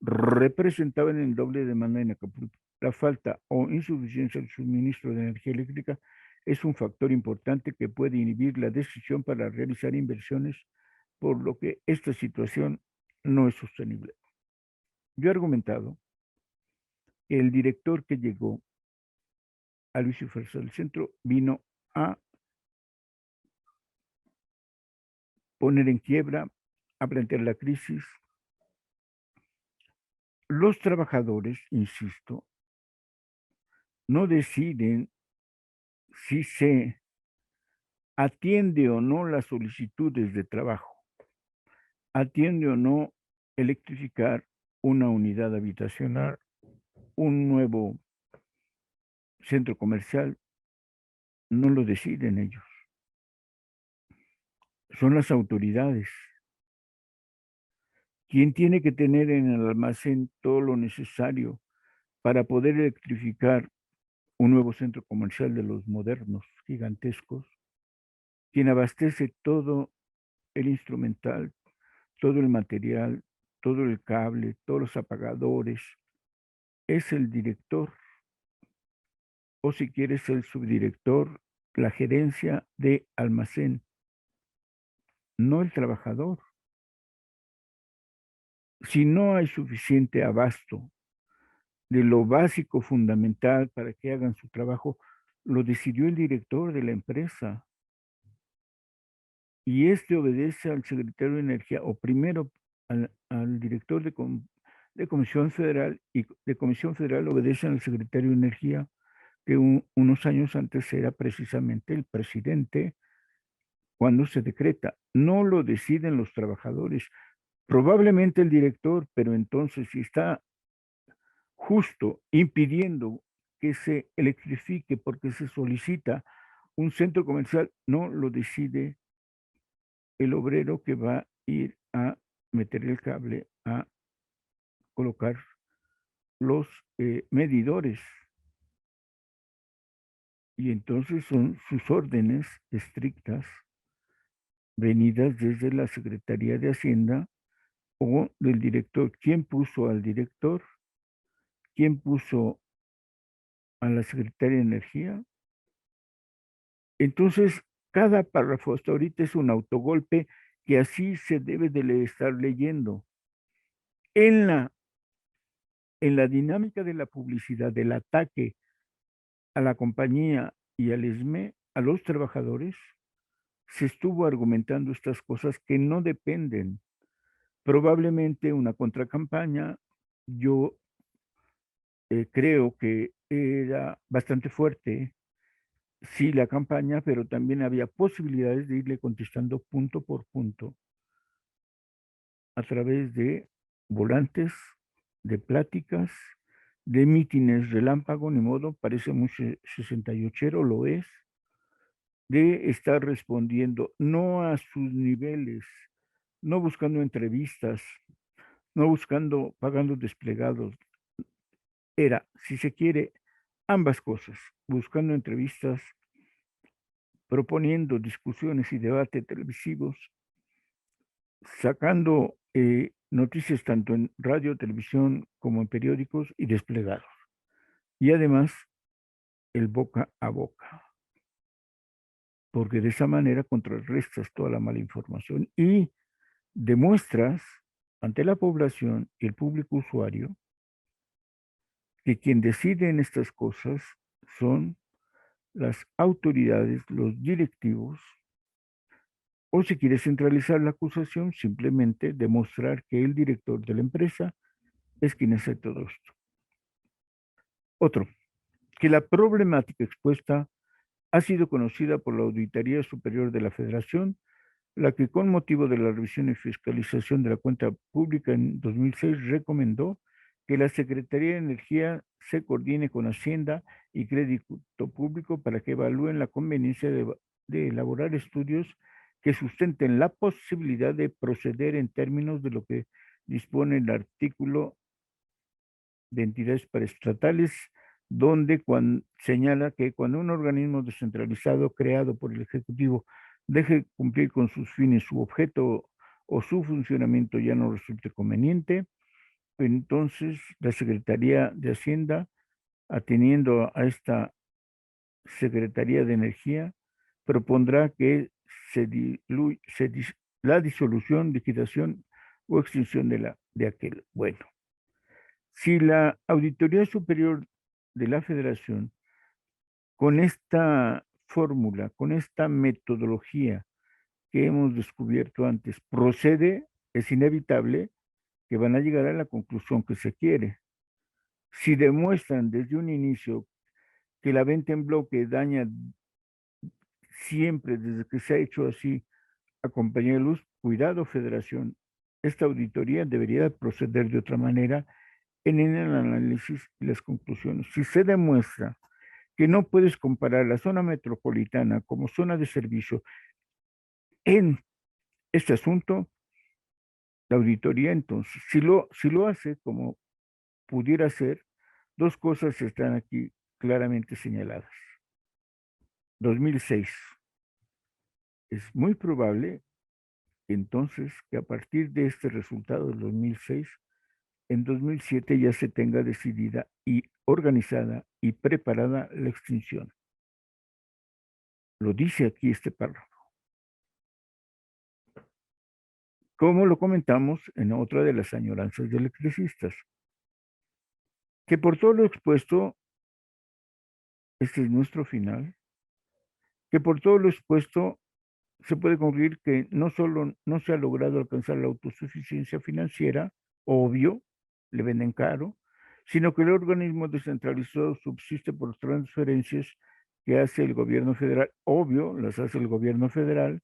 representaban el doble de demanda en Acapulco. La falta o insuficiencia del suministro de energía eléctrica es un factor importante que puede inhibir la decisión para realizar inversiones, por lo que esta situación no es sostenible. Yo he argumentado que el director que llegó a Luis y Fuerza del Centro vino a poner en quiebra, a plantear la crisis. Los trabajadores, insisto, no deciden si se atiende o no las solicitudes de trabajo, atiende o no electrificar una unidad habitacional, un nuevo centro comercial, no lo deciden ellos. Son las autoridades. Quien tiene que tener en el almacén todo lo necesario para poder electrificar un nuevo centro comercial de los modernos, gigantescos, quien abastece todo el instrumental, todo el material, todo el cable, todos los apagadores, es el director, o si quieres el subdirector, la gerencia de almacén, no el trabajador. Si no hay suficiente abasto de lo básico fundamental para que hagan su trabajo, lo decidió el director de la empresa. Y este obedece al secretario de Energía, o primero al director de Comisión Federal, y de Comisión Federal obedece al secretario de Energía, que unos años antes era precisamente el presidente cuando se decreta. No lo deciden los trabajadores, probablemente el director, pero entonces si está justo impidiendo que se electrifique porque se solicita un centro comercial, no lo decide el obrero que va a ir a meter el cable, a colocar los medidores. Y entonces son sus órdenes estrictas venidas desde la Secretaría de Hacienda o del director. ¿Quién puso al director? ¿Quién puso a la Secretaría de Energía? Entonces, cada párrafo hasta ahorita es un autogolpe que así se debe de estar leyendo. En la dinámica de la publicidad, del ataque a la compañía y al ESME, a los trabajadores, se estuvo argumentando estas cosas que no dependen. Probablemente una contracampaña, yo creo que era bastante fuerte, sí, la campaña, pero también había posibilidades de irle contestando punto por punto a través de volantes, de pláticas, de mítines relámpago, ni modo, parece muy 68ero, lo es, de estar respondiendo no a sus niveles, no buscando entrevistas, no buscando, pagando desplegados. Era, si se quiere, ambas cosas, buscando entrevistas, proponiendo discusiones y debates televisivos, sacando noticias tanto en radio, televisión como en periódicos y desplegados. Y además, el boca a boca, porque de esa manera contrarrestas toda la mala información y demuestras ante la población y el público usuario que quien decide en estas cosas son las autoridades, los directivos, o si quiere centralizar la acusación, simplemente demostrar que el director de la empresa es quien hace todo esto. Otro, que la problemática expuesta ha sido conocida por la Auditoría Superior de la Federación, la que con motivo de la revisión y fiscalización de la cuenta pública en 2006 recomendó que la Secretaría de Energía se coordine con Hacienda y Crédito Público para que evalúen la conveniencia de elaborar estudios que sustenten la posibilidad de proceder en términos de lo que dispone el artículo de entidades paraestatales, donde señala que cuando un organismo descentralizado creado por el Ejecutivo deje cumplir con sus fines, su objeto o su funcionamiento ya no resulte conveniente, entonces la Secretaría de Hacienda, atendiendo a esta Secretaría de Energía, propondrá que la disolución, liquidación o extinción de aquel. Bueno, si la Auditoría Superior de la Federación, con esta fórmula, con esta metodología que hemos descubierto antes, procede, es inevitable que van a llegar a la conclusión que se quiere. Si demuestran desde un inicio que la venta en bloque daña siempre, desde que se ha hecho así, a Compañía de Luz, cuidado, Federación, esta auditoría debería proceder de otra manera en el análisis y las conclusiones. Si se demuestra que no puedes comparar la zona metropolitana como zona de servicio en este asunto, la auditoría entonces, si lo hace como pudiera ser, dos cosas están aquí claramente señaladas. 2006. Es muy probable entonces que a partir de este resultado del 2006, en 2007 ya se tenga decidida y organizada y preparada la extinción. Lo dice aquí este párrafo. Como lo comentamos en otra de las añoranzas de electricistas, que por todo lo expuesto, este es nuestro final, que por todo lo expuesto se puede concluir que no solo no se ha logrado alcanzar la autosuficiencia financiera, obvio, le venden caro, sino que el organismo descentralizado subsiste por transferencias que hace el gobierno federal, obvio, las hace el gobierno federal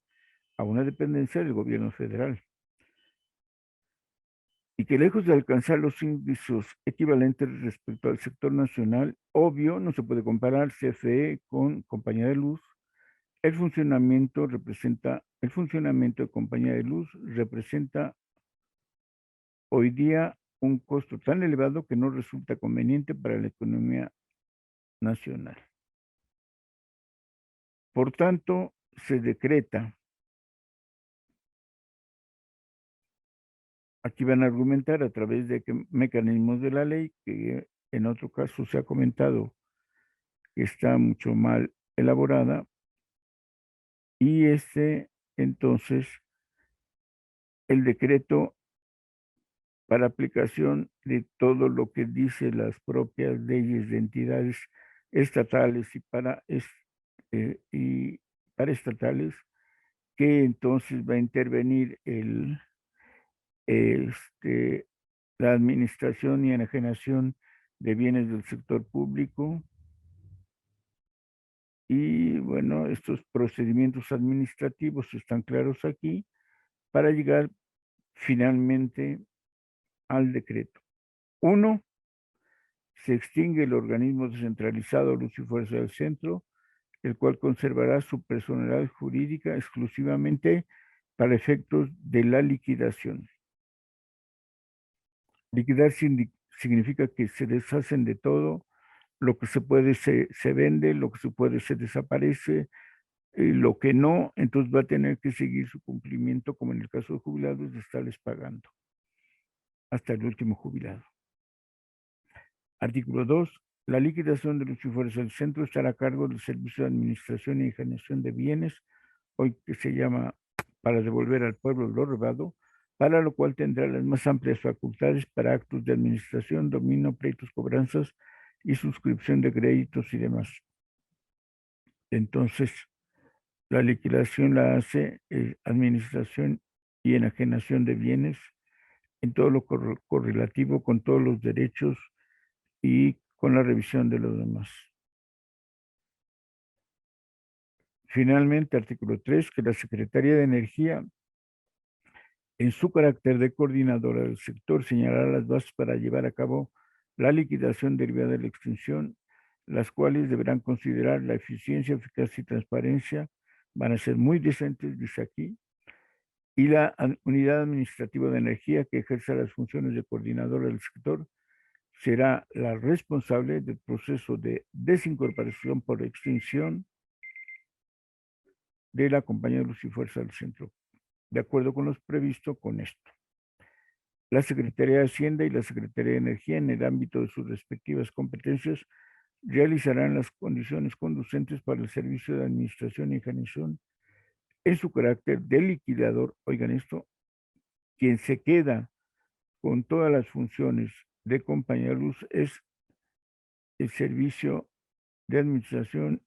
a una dependencia del gobierno federal. Y que lejos de alcanzar los índices equivalentes respecto al sector nacional, obvio, no se puede comparar CFE con Compañía de Luz. El funcionamiento de Compañía de Luz representa hoy día un costo tan elevado que no resulta conveniente para la economía nacional. Por tanto, se decreta, aquí van a argumentar a través de mecanismos de la ley, que en otro caso se ha comentado que está mucho mal elaborada, y entonces, el decreto para aplicación de todo lo que dice las propias leyes de entidades estatales y paraestatales, que entonces va a intervenir este, la administración y enajenación de bienes del sector público. Y bueno, estos procedimientos administrativos están claros aquí para llegar finalmente al decreto. Uno, se extingue el organismo descentralizado Luz y Fuerza del Centro, el cual conservará su personalidad jurídica exclusivamente para efectos de la liquidación. Liquidar significa que se deshacen de todo, lo que se puede se vende, lo que se puede se desaparece, lo que no, entonces va a tener que seguir su cumplimiento, como en el caso de jubilados, de estarles pagando hasta el último jubilado. Artículo 2. La liquidación de los esfuerzos del centro estará a cargo del Servicio de Administración y Generación de Bienes, hoy que se llama para devolver al pueblo lo robado, para lo cual tendrá las más amplias facultades para actos de administración, dominio, pleitos, cobranzas y suscripción de créditos y demás. Entonces, la liquidación la hace administración y enajenación de bienes en todo lo correlativo con todos los derechos y con la revisión de los demás. Finalmente, artículo 3, que la Secretaría de Energía, en su carácter de coordinadora del sector, señalará las bases para llevar a cabo la liquidación derivada de la extinción, las cuales deberán considerar la eficiencia, eficacia y transparencia, van a ser muy decentes, dice aquí, y la unidad administrativa de energía que ejerza las funciones de coordinadora del sector será la responsable del proceso de desincorporación por extinción de la Compañía de Luz y Fuerza del Centro, de acuerdo con lo previsto con esto. La Secretaría de Hacienda y la Secretaría de Energía, en el ámbito de sus respectivas competencias, realizarán las condiciones conducentes para el servicio de administración y gestión en su carácter de liquidador. Oigan esto, quien se queda con todas las funciones de compañía de luz es el servicio de administración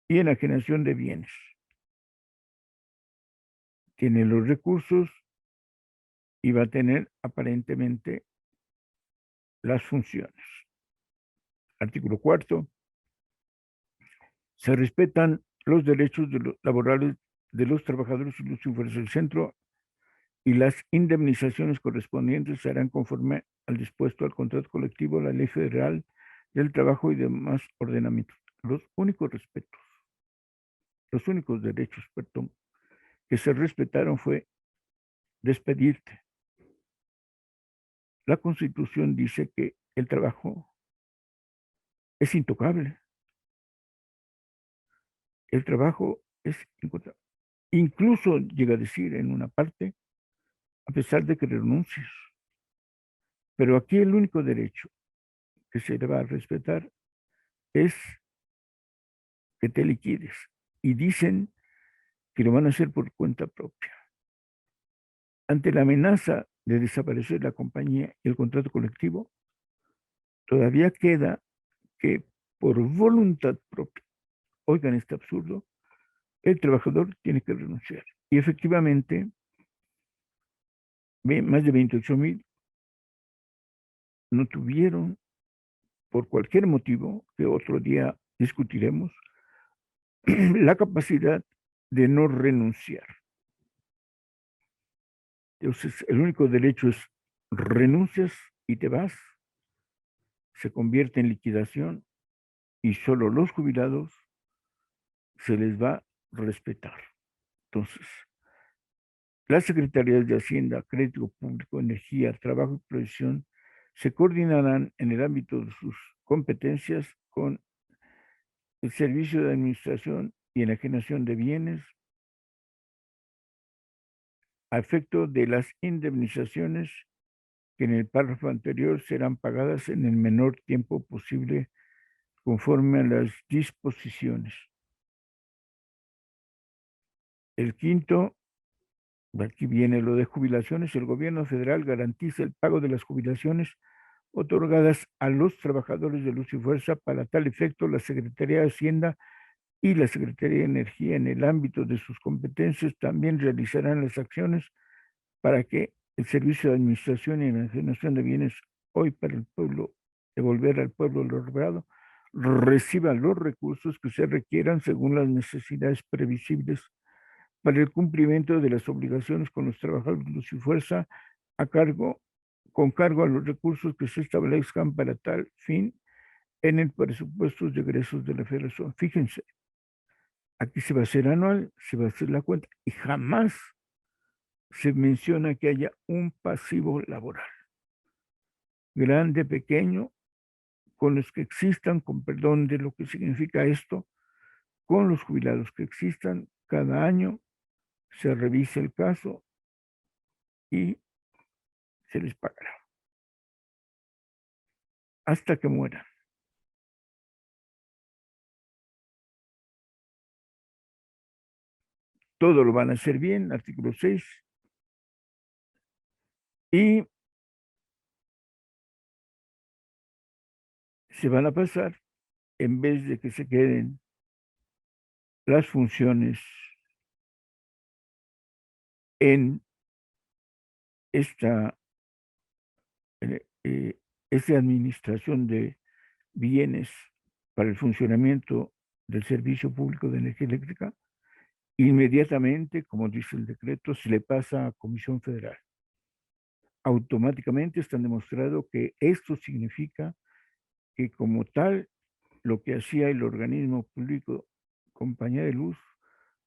y enajenación de bienes. Tiene los recursos y va a tener aparentemente las funciones. Artículo 4. Se respetan los derechos laborales de los trabajadores y los usuarios del centro y las indemnizaciones correspondientes se harán conforme al dispuesto al contrato colectivo, la ley federal del trabajo y demás ordenamientos. Los únicos respetos, los únicos derechos, perdón, que se respetaron fue despedirte. La Constitución dice que el trabajo es intocable. El trabajo es intocable. Incluso llega a decir en una parte, a pesar de que renuncies. Pero aquí el único derecho que se le va a respetar es que te liquides. Y dicen que lo van a hacer por cuenta propia. Ante la amenaza de desaparecer la compañía y el contrato colectivo, todavía queda que por voluntad propia, oigan este absurdo, el trabajador tiene que renunciar. Y efectivamente, más de 28,000 no tuvieron, por cualquier motivo que otro día discutiremos, la capacidad de no renunciar. Entonces, el único derecho es renuncias y te vas, se convierte en liquidación y solo los jubilados se les va a respetar. Entonces, las secretarías de Hacienda, Crédito Público, Energía, Trabajo y Provisión se coordinarán en el ámbito de sus competencias con el Servicio de Administración y Enajenación de Bienes a efecto de las indemnizaciones que en el párrafo anterior serán pagadas en el menor tiempo posible conforme a las disposiciones. El quinto, aquí viene lo de jubilaciones, el gobierno federal garantiza el pago de las jubilaciones otorgadas a los trabajadores de luz y fuerza. Para tal efecto, la Secretaría de Hacienda y la Secretaría de Energía, en el ámbito de sus competencias, también realizarán las acciones para que el Servicio de Administración y Enajenación de Bienes, hoy para el pueblo, devolver al pueblo lo robado, reciba los recursos que se requieran según las necesidades previsibles para el cumplimiento de las obligaciones con los trabajadores de luz y fuerza con cargo a los recursos que se establezcan para tal fin en el presupuesto de egresos de la Federación. Fíjense, aquí se va a hacer anual, se va a hacer la cuenta y jamás se menciona que haya un pasivo laboral, grande, pequeño, con los que existan, con perdón de lo que significa esto, con los jubilados que existan, cada año se revisa el caso y se les pagará hasta que mueran. Todo lo van a hacer bien, artículo 6, y se van a pasar, en vez de que se queden las funciones en esta, esta administración de bienes para el funcionamiento del servicio público de energía eléctrica, inmediatamente, como dice el decreto, se le pasa a Comisión Federal. Automáticamente están demostrado que esto significa que como tal, lo que hacía el organismo público Compañía de Luz,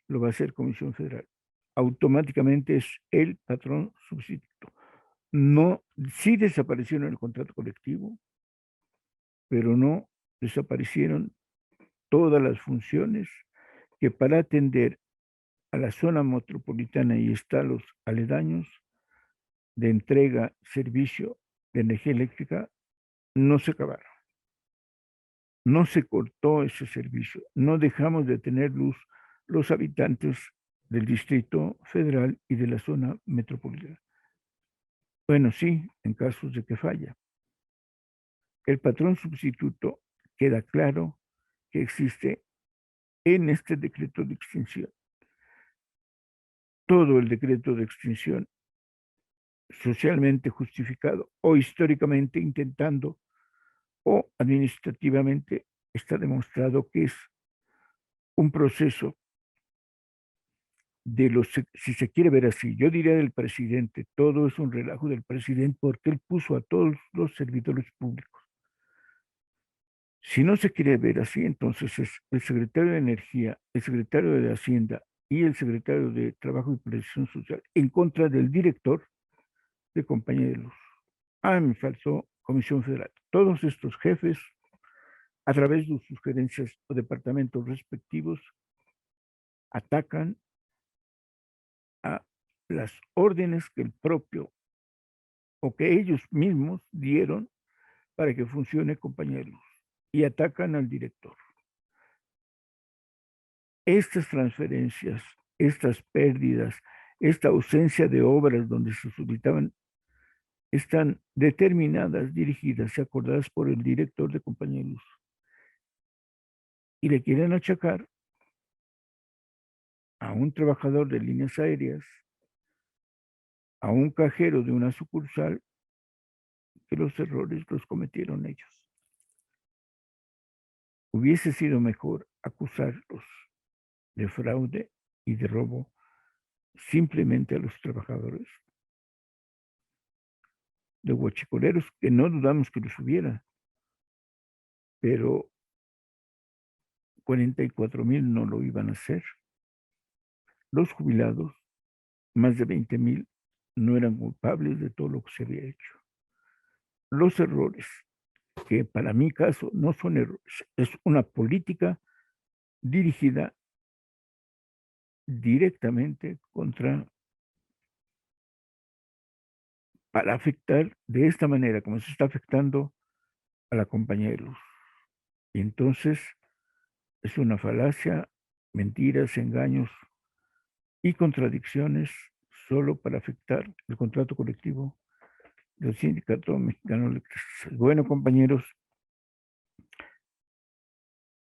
lo va a hacer Comisión Federal. Automáticamente es el patrón sustituto. No, sí desaparecieron el contrato colectivo, pero no desaparecieron todas las funciones que para atender a la zona metropolitana y estados aledaños de entrega, servicio de energía eléctrica no se acabaron. No se cortó ese servicio. No dejamos de tener luz los habitantes del Distrito Federal y de la zona metropolitana. Bueno, sí, en casos de que falla. El patrón sustituto queda claro que existe en este decreto de extinción. Todo el decreto de extinción socialmente justificado o históricamente intentando o administrativamente está demostrado que es un proceso de los, si se quiere ver así, yo diría del presidente, todo es un relajo del presidente porque él puso a todos los servidores públicos. Si no se quiere ver así, entonces es el secretario de Energía, el secretario de Hacienda y el secretario de Trabajo y Previsión Social en contra del director de Compañía de Luz. Ah, me faltó Comisión Federal. Todos estos jefes, a través de sus gerencias o departamentos respectivos, atacan a las órdenes que el propio o que ellos mismos dieron para que funcione Compañía de Luz y atacan al director. Estas transferencias, estas pérdidas, esta ausencia de obras donde se solicitaban, están determinadas, dirigidas y acordadas por el director de Compañía de Luz. Y le quieren achacar a un trabajador de líneas aéreas, a un cajero de una sucursal, que los errores los cometieron ellos. Hubiese sido mejor acusarlos de fraude y de robo simplemente a los trabajadores, de huachicoleros, que no dudamos que los hubiera, pero 44,000 no lo iban a hacer. Los jubilados, más de 20,000, no eran culpables de todo lo que se había hecho. Los errores, que para mi caso no son errores, es una política dirigida directamente para afectar de esta manera, como se está afectando a la compañía de luz. Y entonces es una falacia, mentiras, engaños y contradicciones solo para afectar el contrato colectivo del Sindicato Mexicano de Electricistas. Bueno, compañeros,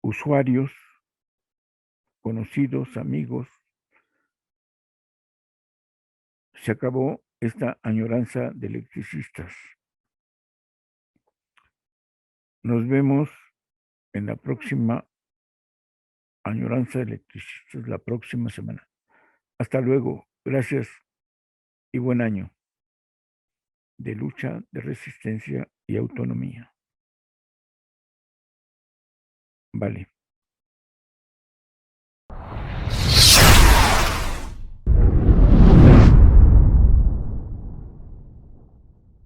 usuarios, conocidos, amigos, se acabó esta añoranza de electricistas. Nos vemos en la próxima añoranza de electricistas la próxima semana. Hasta luego. Gracias y buen año de lucha, de resistencia y autonomía. Vale.